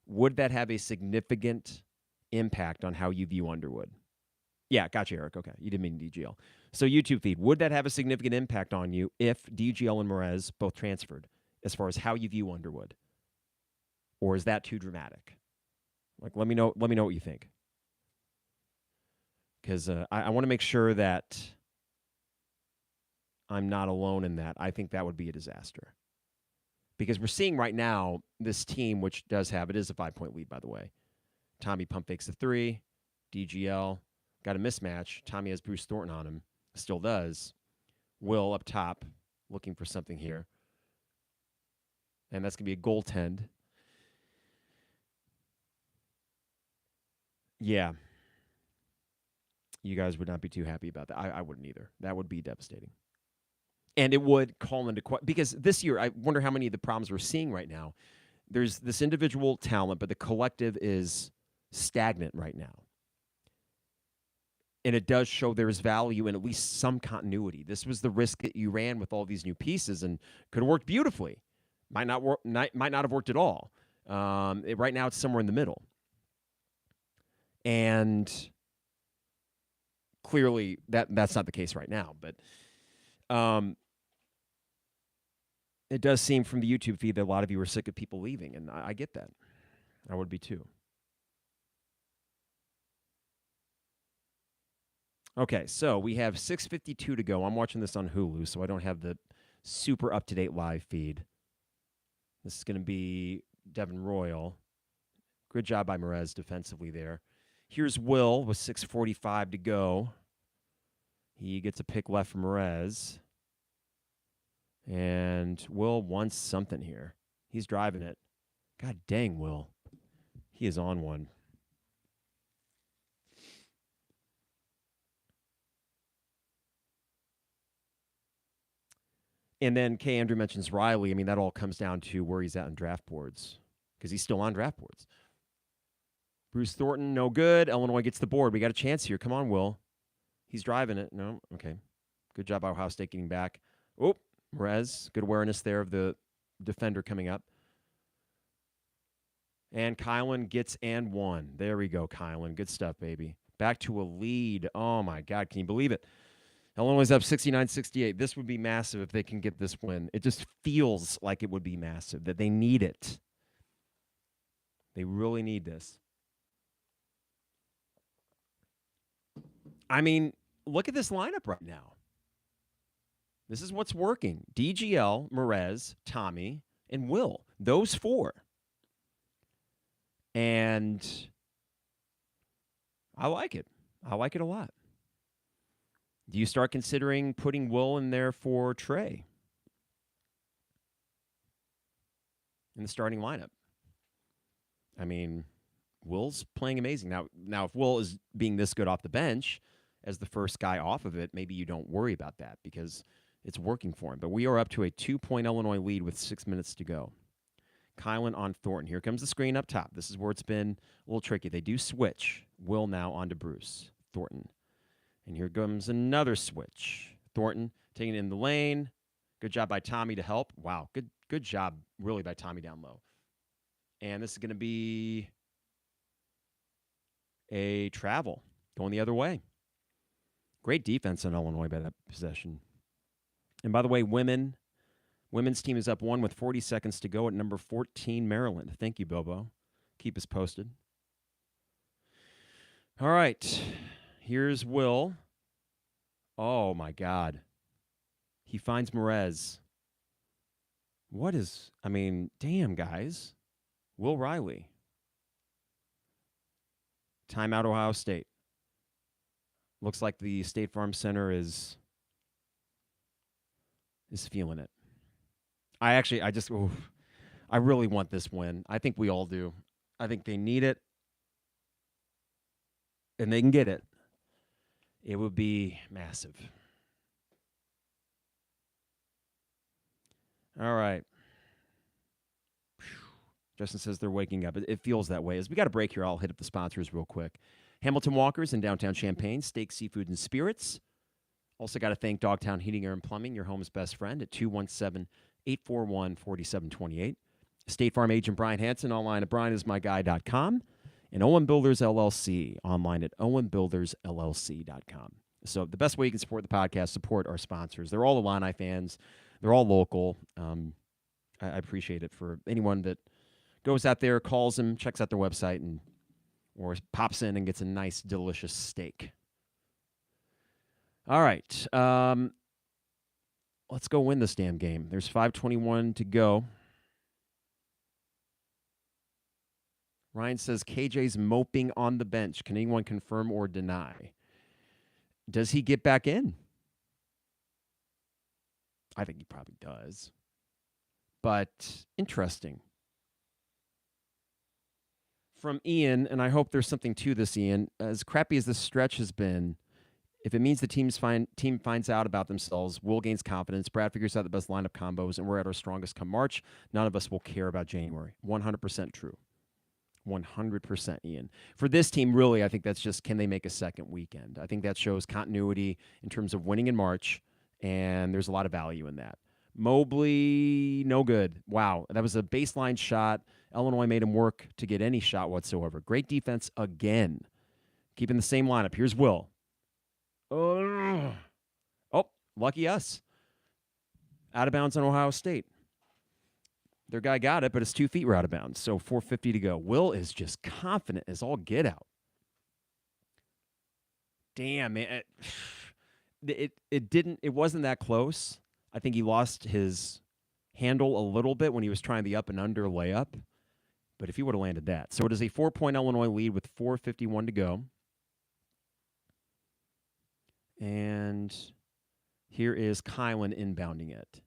would that have a significant impact on how you view Underwood? Yeah, gotcha, Eric. Okay, you didn't mean DGL. So YouTube feed, would that have a significant impact on you if DGL and Morez both transferred as far as how you view Underwood? Or is that too dramatic? Like, let me know what you think. Because I want to make sure that I'm not alone in that. I think that would be a disaster. Because we're seeing right now this team, which does have, it is a 5-point lead, by the way. Tommy pump fakes a 3. DGL got a mismatch. Tommy has Bruce Thornton on him. Still does. Will up top, looking for something here. And that's going to be a goaltend. Yeah. You guys would not be too happy about that. I wouldn't either. That would be devastating. And it would call into question. Because this year, I wonder how many of the problems we're seeing right now. There's this individual talent, but the collective is stagnant right now. And it does show there's value in at least some continuity. This was the risk that you ran with all these new pieces and could have worked beautifully. Might not have worked at all. Right now, it's somewhere in the middle. And clearly, that's not the case right now. But it does seem from the YouTube feed that a lot of you are sick of people leaving, and I get that. I would be too. Okay, so we have 6:52 to go. I'm watching this on Hulu, so I don't have the super up-to-date live feed. This is going to be Devin Royal. Good job by Morez defensively there. Here's Will with 6:45 to go. He gets a pick left from Morez. And Will wants something here. He's driving it. God dang, Will. He is on one. And then K. Andrew mentions Riley. I mean, that all comes down to where he's at on draft boards because he's still on draft boards. Bruce Thornton, no good. Illinois gets the board. We got a chance here. Come on, Will. He's driving it. No? Okay. Good job, Ohio State getting back. Oh, Morez. Good awareness there of the defender coming up. And Kylan gets and one. There we go, Kylan. Good stuff, baby. Back to a lead. Oh, my God. Can you believe it? Illinois is up 69-68. This would be massive if they can get this win. It just feels like it would be massive, that they need it. They really need this. I mean, look at this lineup right now. This is what's working. DGL, Morez, Tommy, and Will. Those four. And I like it. I like it a lot. Do you start considering putting Will in there for Trey in the starting lineup? I mean, Will's playing amazing. Now, if Will is being this good off the bench as the first guy off of it, maybe you don't worry about that because it's working for him. But we are up to a 2-point Illinois lead with 6 minutes to go. Kylan on Thornton. Here comes the screen up top. This is where it's been a little tricky. They do switch. Will now onto Bruce. Thornton. And here comes another switch. Thornton taking it in the lane. Good job by Tommy to help. Wow, good job really by Tommy down low. And this is going to be a travel going the other way. Great defense on Illinois by that possession. And by the way, women's team is up 1 with 40 seconds to go at number 14, Maryland. Thank you, Bobo. Keep us posted. All right. Here's Will. Oh, my God. He finds Morez. Damn, guys. Will Riley. Timeout, Ohio State. Looks like the State Farm Center is feeling it. I really want this win. I think we all do. I think they need it. And they can get it. It would be massive. All right. Justin says they're waking up. It feels that way. As we got a break here, I'll hit up the sponsors real quick. Hamilton Walkers in downtown Champaign, steak, seafood, and spirits. Also got to thank Dogtown Heating, Air, and Plumbing, your home's best friend, at 217-841-4728. State Farm agent Brian Hansen, online at brianismyguy.com. And Owen Builders LLC, online at owenbuildersllc.com. So the best way you can support the podcast, support our sponsors. They're all Illini fans. They're all local. I appreciate it for anyone that goes out there, calls them, checks out their website, or pops in and gets a nice, delicious steak. All right. Let's go win this damn game. There's 5:21 to go. Ryan says KJ's moping on the bench. Can anyone confirm or deny? Does he get back in? I think he probably does. But interesting. From Ian, and I hope there's something to this, Ian, as crappy as this stretch has been, if it means the team finds out about themselves, Will gains confidence, Brad figures out the best lineup combos, and we're at our strongest come March, none of us will care about January. 100% true. 100%, Ian. For this team, really, I think that's just, can they make a second weekend? I think that shows continuity in terms of winning in March, and there's a lot of value in that. Mobley, no good. Wow, that was a baseline shot. Illinois made him work to get any shot whatsoever. Great defense again. Keeping the same lineup. Here's Will. Oh, lucky us. Out of bounds on Ohio State. Their guy got it, but his 2 feet were out of bounds. So 4:50 to go. Will is just confident as all get out. Damn, man. It wasn't that close. I think he lost his handle a little bit when he was trying the up and under layup. But if he would have landed that. So it is a 4-point Illinois lead with 4:51 to go. And here is Kylan inbounding it.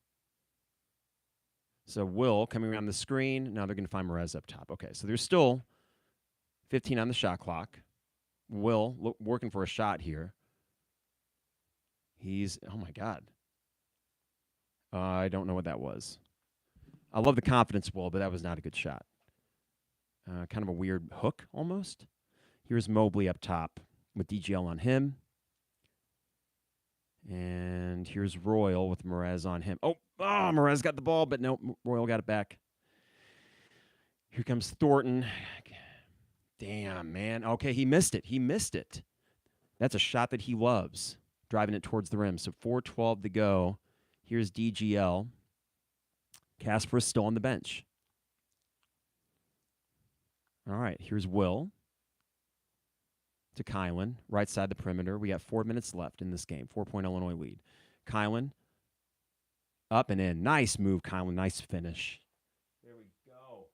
So Will coming around the screen. Now they're going to find Morez up top. Okay, so there's still 15 on the shot clock. Will working for a shot here. Oh my God. I don't know what that was. I love the confidence, Will, but that was not a good shot. Kind of a weird hook almost. Here's Mobley up top with DGL on him. And here's Royal with Morez on him. Oh, Morez got the ball, but no, Royal got it back. Here comes Thornton. Damn, man. Okay, he missed it. That's a shot that he loves, driving it towards the rim. So 4:12 to go. Here's DGL. Casper is still on the bench. All right, here's Will to Kylan, right side the perimeter. We got 4 minutes left in this game, 4-point Illinois lead. Kylan up and in. Nice move, Kylan. Nice finish. There we go.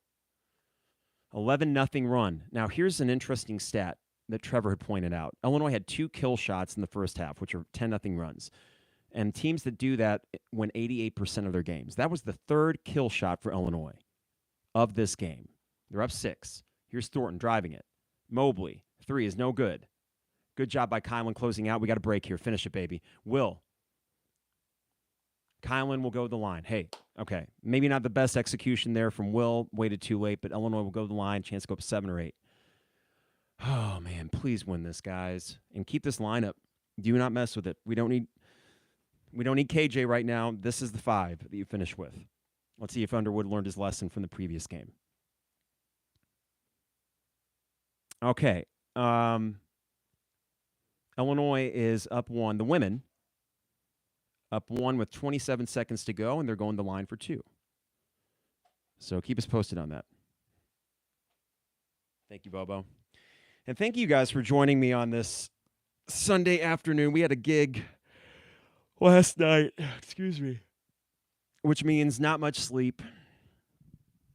11-0 run. Now, here's an interesting stat that Trevor had pointed out. Illinois had 2 kill shots in the first half, which are 10-0 runs. And teams that do that win 88% of their games. That was the 3rd kill shot for Illinois of this game. They're up 6. Here's Thornton driving it. Mobley, 3 is no good. Good job by Kylan closing out. We got a break here. Finish it, baby. Will. Kylan will go to the line. Hey, okay. Maybe not the best execution there from Will. Waited too late, but Illinois will go to the line. Chance to go up 7 or 8. Oh, man. Please win this, guys. And keep this lineup. Do not mess with it. We don't need KJ right now. This is the 5 that you finish with. Let's see if Underwood learned his lesson from the previous game. Okay. Illinois is up 1. The women up 1 with 27 seconds to go, and they're going to the line for 2. So keep us posted on that. Thank you, Bobo. And thank you guys for joining me on this Sunday afternoon. We had a gig last night, which means not much sleep.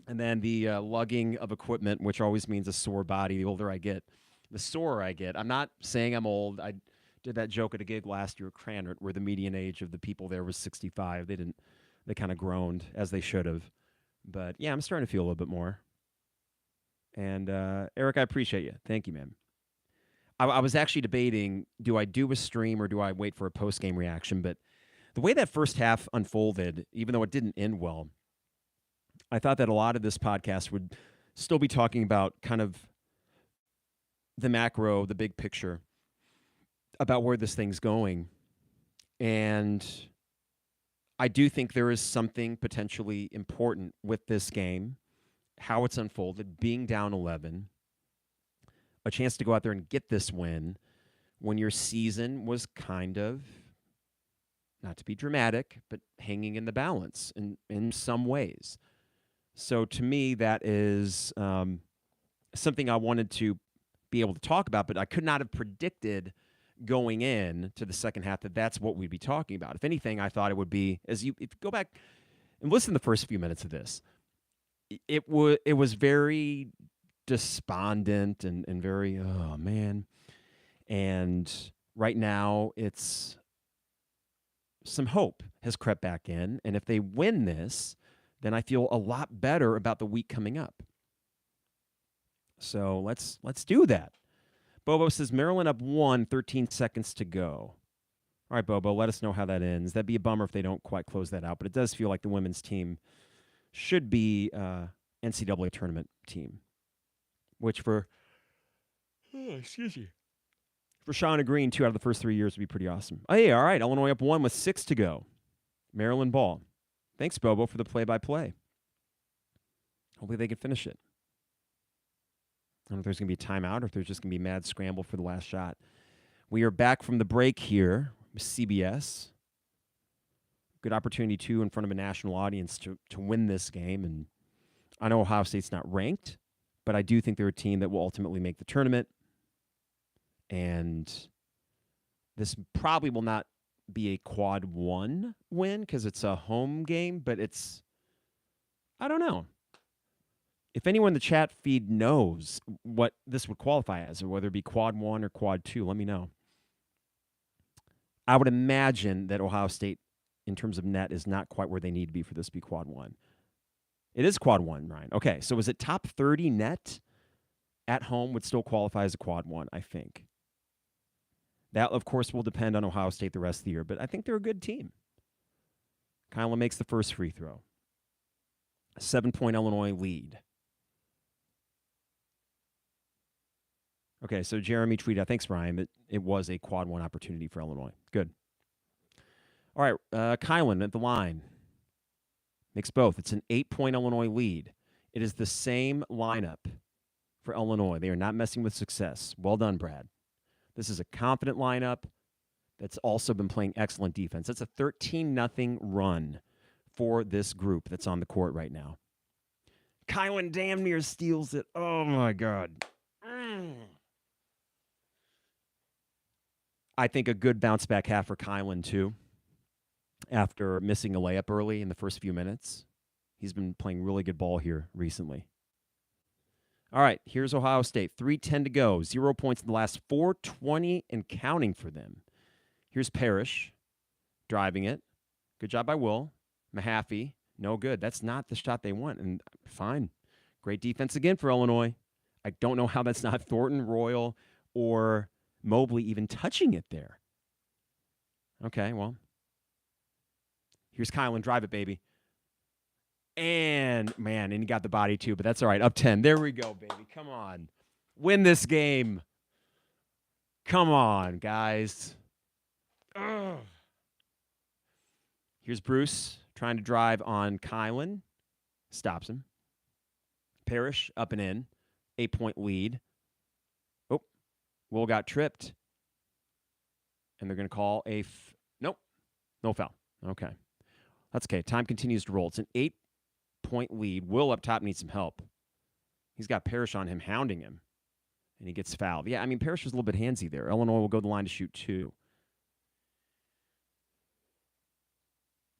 And then the lugging of equipment, which always means a sore body. The older I get, the sorer I get. I'm not saying I'm old. I did that joke at a gig last year at Cranert where the median age of the people there was 65. They kind of groaned, as they should have. But, yeah, I'm starting to feel a little bit more. And, Eric, I appreciate you. Thank you, man. I was actually debating, do I do a stream or do I wait for a post-game reaction? But the way that first half unfolded, even though it didn't end well, I thought that a lot of this podcast would still be talking about kind of the macro, the big picture, about where this thing's going. And I do think there is something potentially important with this game, how it's unfolded, being down 11, a chance to go out there and get this win when your season was kind of, not to be dramatic, but hanging in the balance in some ways. So to me, that is something I wanted to be able to talk about, but I could not have predicted going in to the second half that that's what we'd be talking about. If anything, I thought it would be, if you go back and listen to the first few minutes of this, it was very despondent and very, oh, man. And right now, it's some hope has crept back in. And if they win this, then I feel a lot better about the week coming up. So let's do that. Bobo says, Maryland up 1, 13 seconds to go. All right, Bobo, let us know how that ends. That'd be a bummer if they don't quite close that out, but it does feel like the women's team should be NCAA tournament team, which for Shauna Green, 2 out of the first 3 years would be pretty awesome. Oh, yeah, all right, Illinois up 1 with 6 to go. Maryland ball. Thanks, Bobo, for the play-by-play. Hopefully they can finish it. I don't know if there's going to be a timeout or if there's just going to be a mad scramble for the last shot. We are back from the break here with CBS. Good opportunity, too, in front of a national audience to win this game. And I know Ohio State's not ranked, but I do think they're a team that will ultimately make the tournament. And this probably will not be a quad 1 win because it's a home game, but it's I don't know. If anyone in the chat feed knows what this would qualify as, or whether it be quad 1 or quad 2, let me know. I would imagine that Ohio State, in terms of net, is not quite where they need to be for this to be quad 1. It is quad 1, Ryan. Okay, so is it top 30 net at home would still qualify as a quad 1, I think. That, of course, will depend on Ohio State the rest of the year, but I think they're a good team. Kylan makes the first free throw. A 7-point Illinois lead. Okay, so Jeremy tweeted out, thanks, Ryan. It was a quad 1 opportunity for Illinois. Good. All right, Kylan at the line. Makes both. It's an 8-point Illinois lead. It is the same lineup for Illinois. They are not messing with success. Well done, Brad. This is a confident lineup that's also been playing excellent defense. It's a 13-0 run for this group that's on the court right now. Kylan damn near steals it. Oh, my God. I think a good bounce-back half for Kylan, too, after missing a layup early in the first few minutes. He's been playing really good ball here recently. All right, here's Ohio State. 3:10 to go. 0 points in the last 4:20 and counting for them. Here's Parrish driving it. Good job by Will. Mahaffey, no good. That's not the shot they want, and fine. Great defense again for Illinois. I don't know how that's not Thornton, Royal, or Mobley even touching it there. Okay, well. Here's Kylan. Drive it, baby. And, man, and he got the body too, but that's all right. Up 10. There we go, baby. Come on. Win this game. Come on, guys. Ugh. Here's Bruce trying to drive on Kylan. Stops him. Parrish up and in. 8-point lead. Oh, Will got tripped. And they're going to call a nope. No foul. Okay. That's okay. Time continues to roll. It's an 8-point lead. Will up top needs some help. He's got Parrish on him, hounding him. And he gets fouled. Yeah, I mean, Parrish was a little bit handsy there. Illinois will go to the line to shoot 2.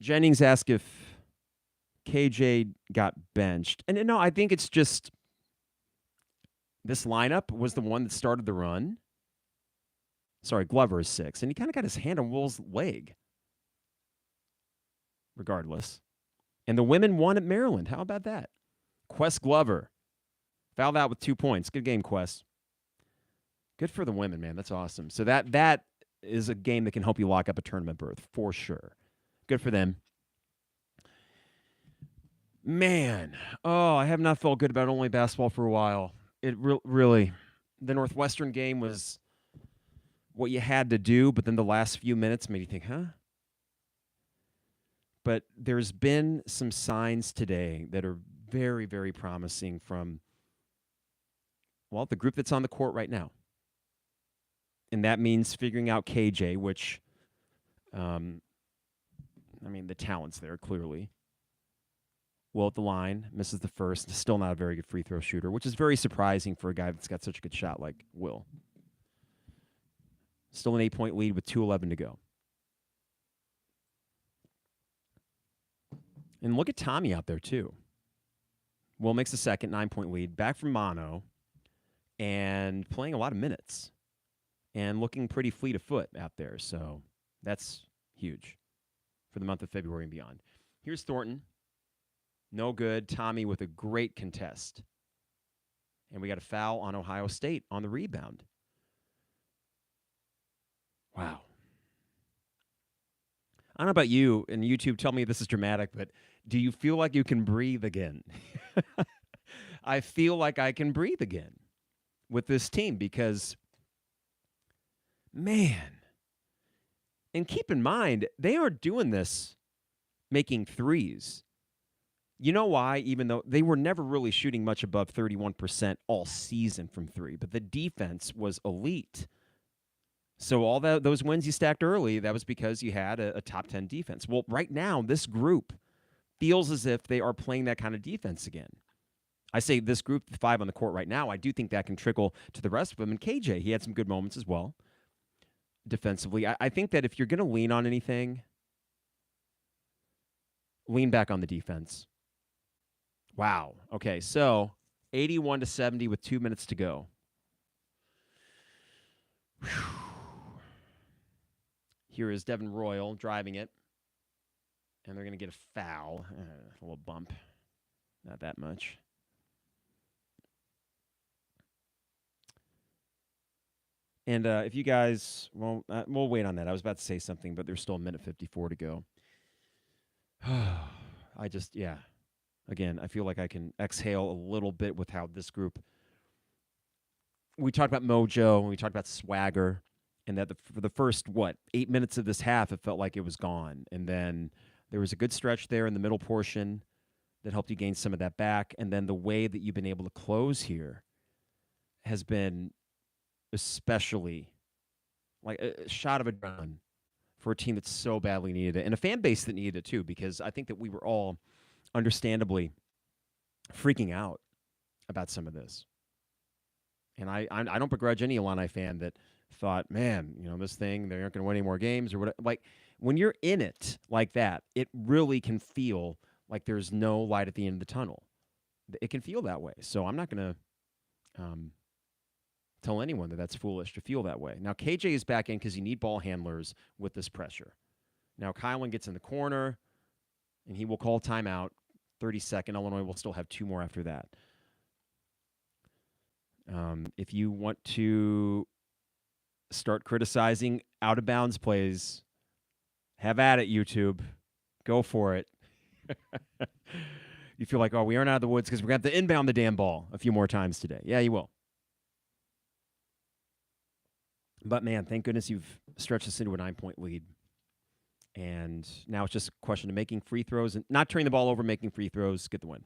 Jennings asked if KJ got benched. And no, I think it's just this lineup was the one that started the run. Sorry, Glover is 6. And he kind of got his hand on Will's leg. Regardless. And the women won at Maryland. How about that? Quest Glover. Fouled out with 2 points. Good game, Quest. Good for the women, man. That's awesome. So that is a game that can help you lock up a tournament berth, for sure. Good for them. Man. Oh, I have not felt good about Illinois basketball for a while. It really, the Northwestern game was what you had to do, but then the last few minutes made you think, huh? But there's been some signs today that are very, very promising from, well, the group that's on the court right now. And that means figuring out KJ, which, I mean, the talent's there, clearly. Will at the line, misses the first. Still not a very good free throw shooter, which is very surprising for a guy that's got such a good shot like Will. Still an 8-point lead with 2:11 to go. And look at Tommy out there, too. Will makes the second 9-point lead. Back from mono and playing a lot of minutes and looking pretty fleet of foot out there. So that's huge for the month of February and beyond. Here's Thornton. No good. Tommy with a great contest. And we got a foul on Ohio State on the rebound. Wow. I don't know about you, and YouTube, tell me if this is dramatic, but do you feel like you can breathe again? I feel like I can breathe again with this team because, man, and keep in mind, they aren't doing this making threes. You know why? Even though they were never really shooting much above 31% all season from 3, but the defense was elite. So all those wins you stacked early, that was because you had a top 10 defense. Well, right now, this group feels as if they are playing that kind of defense again. I say this group, the 5 on the court right now, I do think that can trickle to the rest of them. And KJ, he had some good moments as well defensively. I think that if you're going to lean on anything, lean back on the defense. Wow. Okay, so 81-70 with 2 minutes to go. Whew. Here is Devin Royal driving it, and they're going to get a foul. A little bump. Not that much. And if you guys, well, we'll wait on that. I was about to say something, but there's still a minute 54 to go. I just, yeah. Again, I feel like I can exhale a little bit with how this group. We talked about mojo, and we talked about swagger, and that for the first, 8 minutes of this half, it felt like it was gone. And then there was a good stretch there in the middle portion that helped you gain some of that back. And then the way that you've been able to close here has been especially like a shot of adrenaline for a team that so badly needed it, and a fan base that needed it too, because I think that we were all understandably freaking out about some of this. And I don't begrudge any Illini fan that thought, man, this thing, they aren't going to win any more games or whatever. Like, when you're in it like that, it really can feel like there's no light at the end of the tunnel. It can feel that way. So I'm not going to tell anyone that that's foolish to feel that way. Now, KJ is back in because you need ball handlers with this pressure. Now, Kylan gets in the corner, and he will call timeout. 32nd. Illinois will still have 2 more after that. If you want to start criticizing out-of-bounds plays, have at it, YouTube. Go for it. You feel like, we aren't out of the woods because we're going to have to inbound the damn ball a few more times today. Yeah, you will. But, man, thank goodness you've stretched this into a 9-point lead. And now it's just a question of making free throws and not turning the ball over, making free throws, get the win.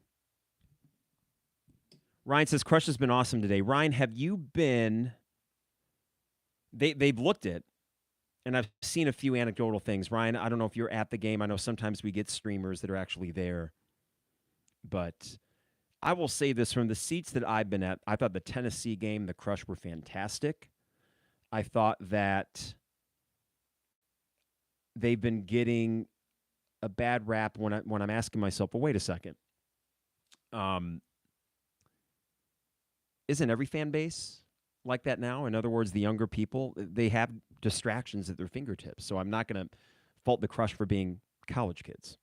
Ryan says, Crush has been awesome today. Ryan, have you been – they've looked at, and I've seen a few anecdotal things. Ryan, I don't know if you're at the game. I know sometimes we get streamers that are actually there. But I will say this, from the seats that I've been at, I thought the Tennessee game, the Crush were fantastic. I thought that they've been getting a bad rap when I'm asking myself, well, wait a second. Isn't every fan base like that now? In other words, the younger people, they have distractions at their fingertips. So I'm not going to fault the Crush for being college kids.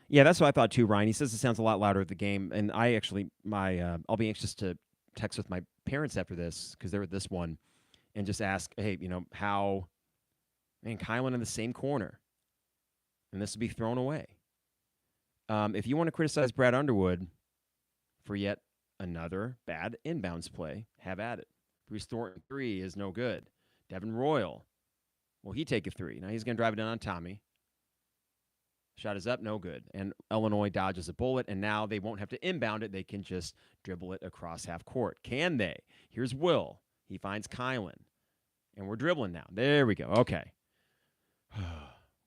Yeah, that's what I thought too, Ryan. He says it sounds a lot louder at the game. And I actually, I'll be anxious to text with my parents after this, because they're at this one, and just ask, hey, how, man, Kylan in the same corner, and this will be thrown away. If you want to criticize Brad Underwood for yet another bad inbounds play, have at it. Bruce Thornton 3 is no good. Devin Royal, will he take a 3? Now he's going to drive it down on Tommy. Shot is up, no good. And Illinois dodges a bullet, and now they won't have to inbound it. They can just dribble it across half court. Can they? Here's Will. He finds Kylan. And we're dribbling now. There we go. Okay.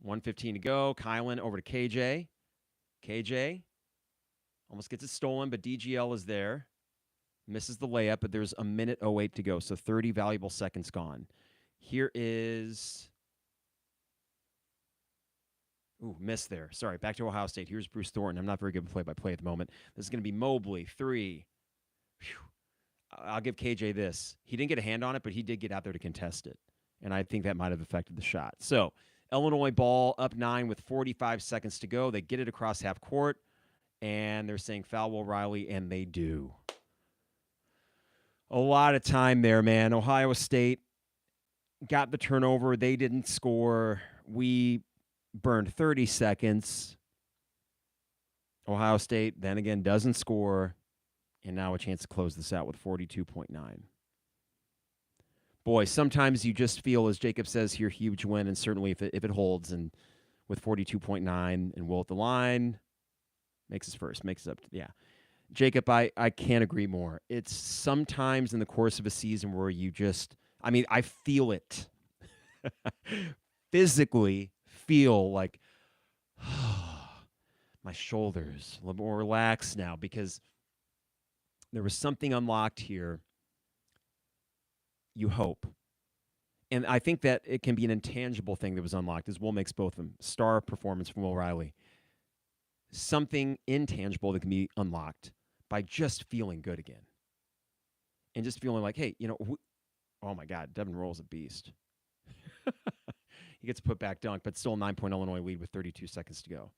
1:15 to go. Kylan over to KJ. KJ almost gets it stolen, but DGL is there. Misses the layup, but there's a minute 08 to go, so 30 valuable seconds gone. Here is... Ooh, missed there. Sorry, back to Ohio State. Here's Bruce Thornton. I'm not very good with play-by-play at the moment. This is going to be Mobley, 3. Whew. I'll give KJ this. He didn't get a hand on it, but he did get out there to contest it. And I think that might have affected the shot. So, Illinois ball up 9 with 45 seconds to go. They get it across half court, and they're saying foul Will Riley, and they do. A lot of time there, man. Ohio State got the turnover. They didn't score. We burned 30 seconds. Ohio State, then again, doesn't score. And now a chance to close this out with 42.9. Boy, sometimes you just feel, as Jacob says here, huge win. And certainly if it holds, and with 42.9 and Will at the line, makes us first, makes us up. Yeah. Jacob, I can't agree more. It's sometimes in the course of a season where you just, I feel it. Physically feel like, my shoulders a little more relaxed now, because there was something unlocked here, you hope. And I think that it can be an intangible thing that was unlocked, as Will makes both of them. Star performance from Will Riley. something intangible that can be unlocked by just feeling good again. And just feeling like, hey, oh my God, Devin Roll's a beast. He gets a put-back dunk, but still a 9-point Illinois lead with 32 seconds to go.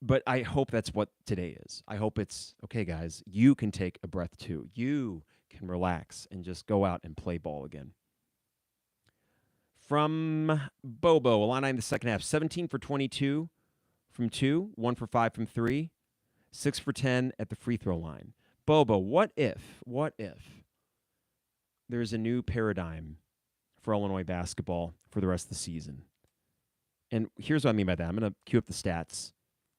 But I hope that's what today is. I hope it's, okay, guys, you can take a breath too. You can relax and just go out and play ball again. From Bobo, Illini in the second half, 17 for 22 from 2, 1 for 5 from 3, 6 for 10 at the free throw line. Bobo, what if there's a new paradigm for Illinois basketball for the rest of the season? And here's what I mean by that. I'm going to cue up the stats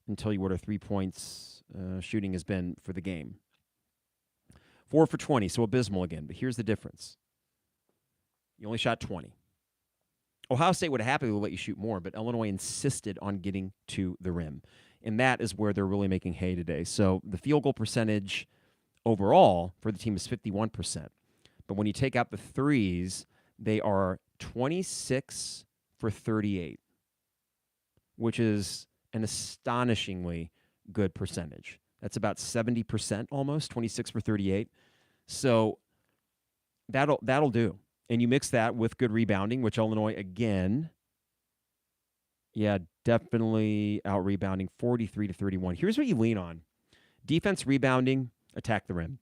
and tell you what our 3 points shooting has been for the game. 4 for 20, so abysmal again. But here's the difference. You only shot 20. Ohio State would have happily let you shoot more, but Illinois insisted on getting to the rim. And that is where they're really making hay today. So the field goal percentage overall for the team is 51%. But when you take out the threes, they are 26 for 38, which is an astonishingly good percentage. That's about 70% almost, 26 for 38. So that'll do. And you mix that with good rebounding, which Illinois, again, definitely out-rebounding, 43 to 31. Here's what you lean on. Defense rebounding, attack the rim.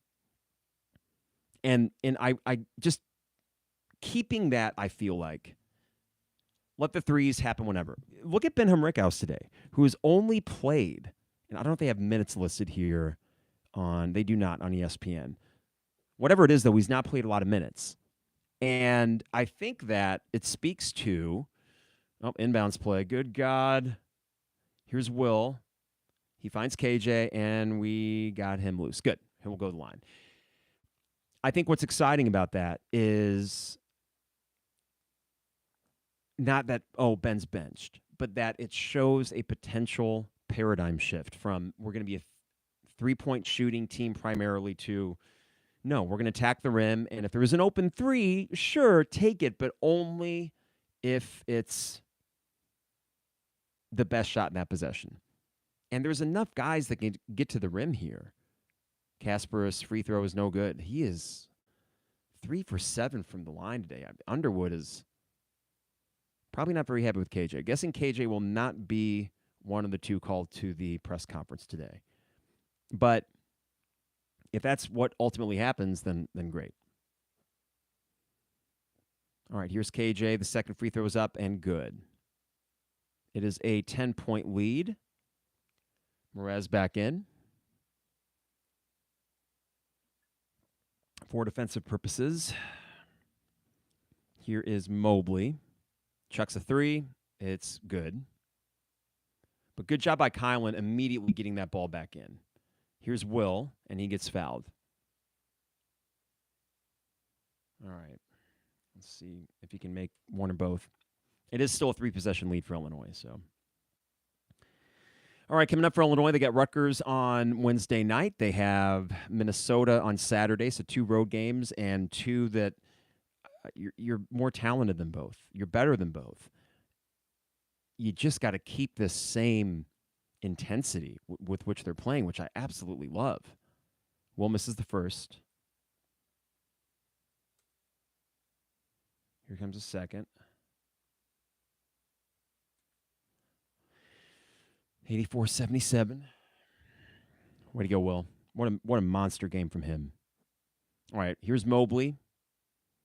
And I just keeping that, I feel like, let the threes happen whenever. Look at Benham Rickhouse today, who has only played, and I don't know if they have minutes listed here they do not on ESPN. Whatever it is, though, he's not played a lot of minutes. And I think that it speaks to, inbounds play. Good God. Here's Will. He finds KJ, and we got him loose. Good. He'll go to the line. I think what's exciting about that is not that, Ben's benched, but that it shows a potential paradigm shift from we're going to be a three-point shooting team primarily to, no, we're going to attack the rim, and if there is an open three, sure, take it, but only if it's the best shot in that possession. And there's enough guys that can get to the rim here. Kasparis' free throw is no good. He is 3 for 7 from the line today. Underwood is probably not very happy with KJ. Guessing KJ will not be one of the two called to the press conference today. But if that's what ultimately happens, then great. All right, here's KJ. The second free throw is up and good. It is a 10-point lead. Morez back in. For defensive purposes, here is Mobley. Chucks a three. It's good. But good job by Kylan immediately getting that ball back in. Here's Will, and he gets fouled. All right. Let's see if he can make one or both. It is still a 3-possession lead for Illinois, so. All right, coming up for Illinois, they got Rutgers on Wednesday night. They have Minnesota on Saturday, so 2 road games and 2 that you're more talented than both. You're better than both. You just got to keep this same intensity with which they're playing, which I absolutely love. Will misses the first. Here comes a second. 84-77. Way to go, Will. What a monster game from him. All right, here's Mobley.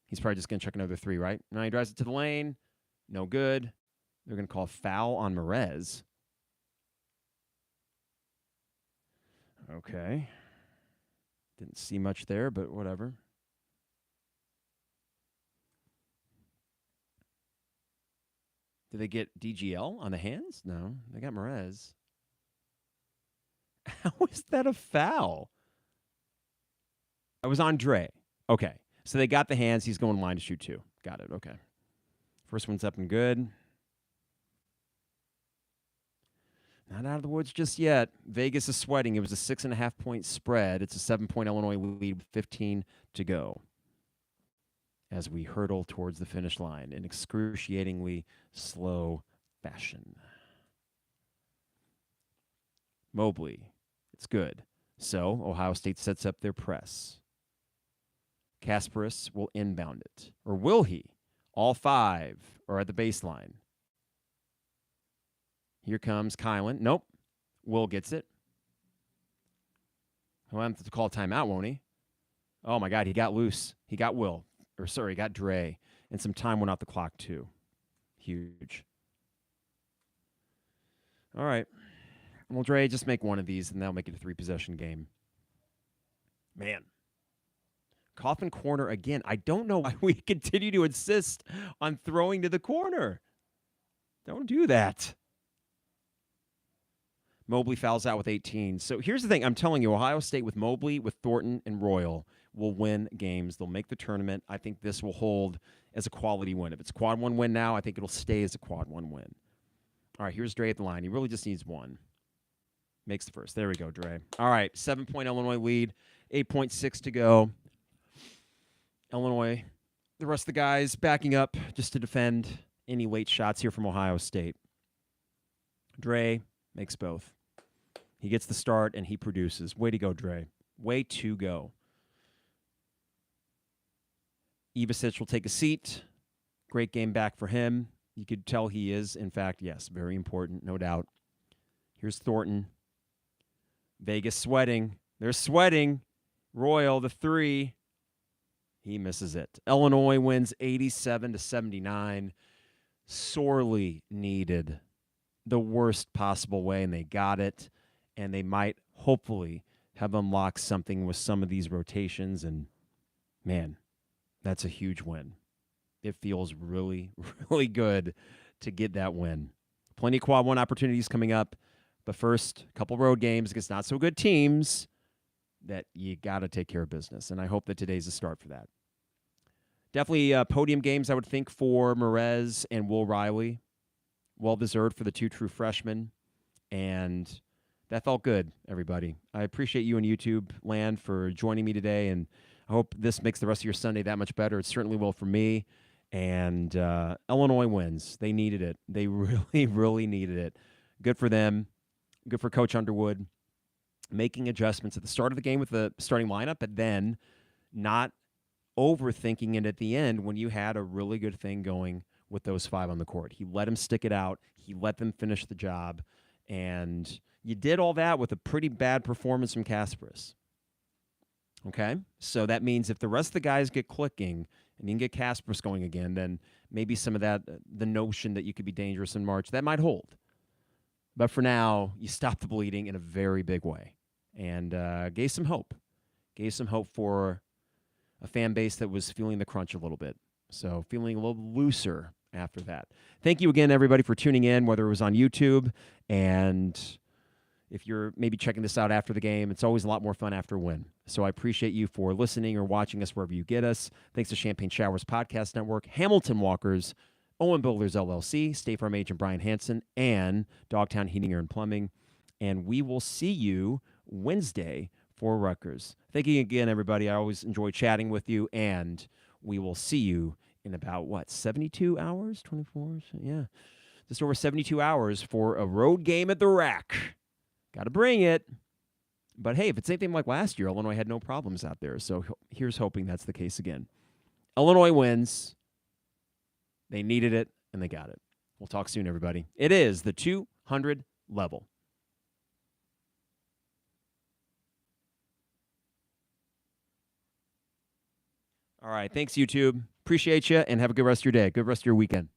He's probably just going to chuck another 3, right? Now he drives it to the lane. No good. They're going to call a foul on Morez. Okay. Didn't see much there, but whatever. Did they get DGL on the hands? No, they got Morez. How is that a foul? It was on Dre. Okay, so they got the hands. He's going line to shoot 2. Got it, okay. First one's up and good. Not out of the woods just yet. Vegas is sweating. It was a 6.5-point spread. It's a 7-point Illinois lead with 15 to go as we hurtle towards the finish line in excruciatingly slow fashion. Mobley. It's good. So Ohio State sets up their press. Kasparis will inbound it. Or will he? All 5 are at the baseline. Here comes Kylan. Nope. Will gets it. He'll have to call a timeout, won't he? Oh, my God. He got loose. He got Will. He got Dre. And some time went off the clock, too. Huge. All right. Well, Dre, just make one of these, and that'll make it a 3-possession game. Man. Coffin corner again. I don't know why we continue to insist on throwing to the corner. Don't do that. Mobley fouls out with 18. So here's the thing. I'm telling you, Ohio State with Mobley, with Thornton, and Royal will win games. They'll make the tournament. I think this will hold as a quality win. If it's a quad 1 win now, I think it'll stay as a quad 1 win. All right, here's Dre at the line. He really just needs one. Makes the first. There we go, Dre. All right, 7-point Illinois lead. 8.6 to go. Illinois, the rest of the guys backing up just to defend any late shots here from Ohio State. Dre makes both. He gets the start, and he produces. Way to go, Dre. Way to go. Ivisis will take a seat. Great game back for him. You could tell he is, in fact, yes, very important, no doubt. Here's Thornton. Vegas sweating. They're sweating. Royal, the 3. He misses it. Illinois wins 87-79. Sorely needed. The worst possible way, and they got it. And they might, hopefully, have unlocked something with some of these rotations. And, man, that's a huge win. It feels really, really good to get that win. Plenty of quad 1 opportunities coming up. But first, a couple road games against not-so-good teams that you got to take care of business. And I hope that today's a start for that. Definitely podium games, I would think, for Morez and Will Riley. Well-deserved for the 2 true freshmen. And that felt good, everybody. I appreciate you in YouTube land for joining me today, and I hope this makes the rest of your Sunday that much better. It certainly will for me. And Illinois wins. They needed it. They really, really needed it. Good for them. Good for Coach Underwood. Making adjustments at the start of the game with the starting lineup, but then not overthinking it at the end when you had a really good thing going with those 5 on the court. He let them stick it out. He let them finish the job. And you did all that with a pretty bad performance from Kasparis. Okay? So that means if the rest of the guys get clicking and you can get Kasparis going again, then maybe some of that, the notion that you could be dangerous in March, that might hold. But for now, you stopped the bleeding in a very big way and gave some hope. Gave some hope for a fan base that was feeling the crunch a little bit. So feeling a little looser after that. Thank you again, everybody, for tuning in, whether it was on YouTube. And if you're maybe checking this out after the game, it's always a lot more fun after a win. So I appreciate you for listening or watching us wherever you get us. Thanks to Champagne Showers Podcast Network, Hamilton Walkers, Owen Builders LLC, State Farm Agent Brian Hansen, and Dogtown Heating, Air, and Plumbing. And we will see you Wednesday for Rutgers. Thank you again, everybody. I always enjoy chatting with you, and we will see you in about, 72 hours? 24? Yeah. Just over 72 hours for a road game at the Rack. Got to bring it. But, hey, if it's anything like last year, Illinois had no problems out there. So here's hoping that's the case again. Illinois wins. They needed it, and they got it. We'll talk soon, everybody. It is the 200 level. All right. Thanks, YouTube. Appreciate you, and have a good rest of your day. Good rest of your weekend.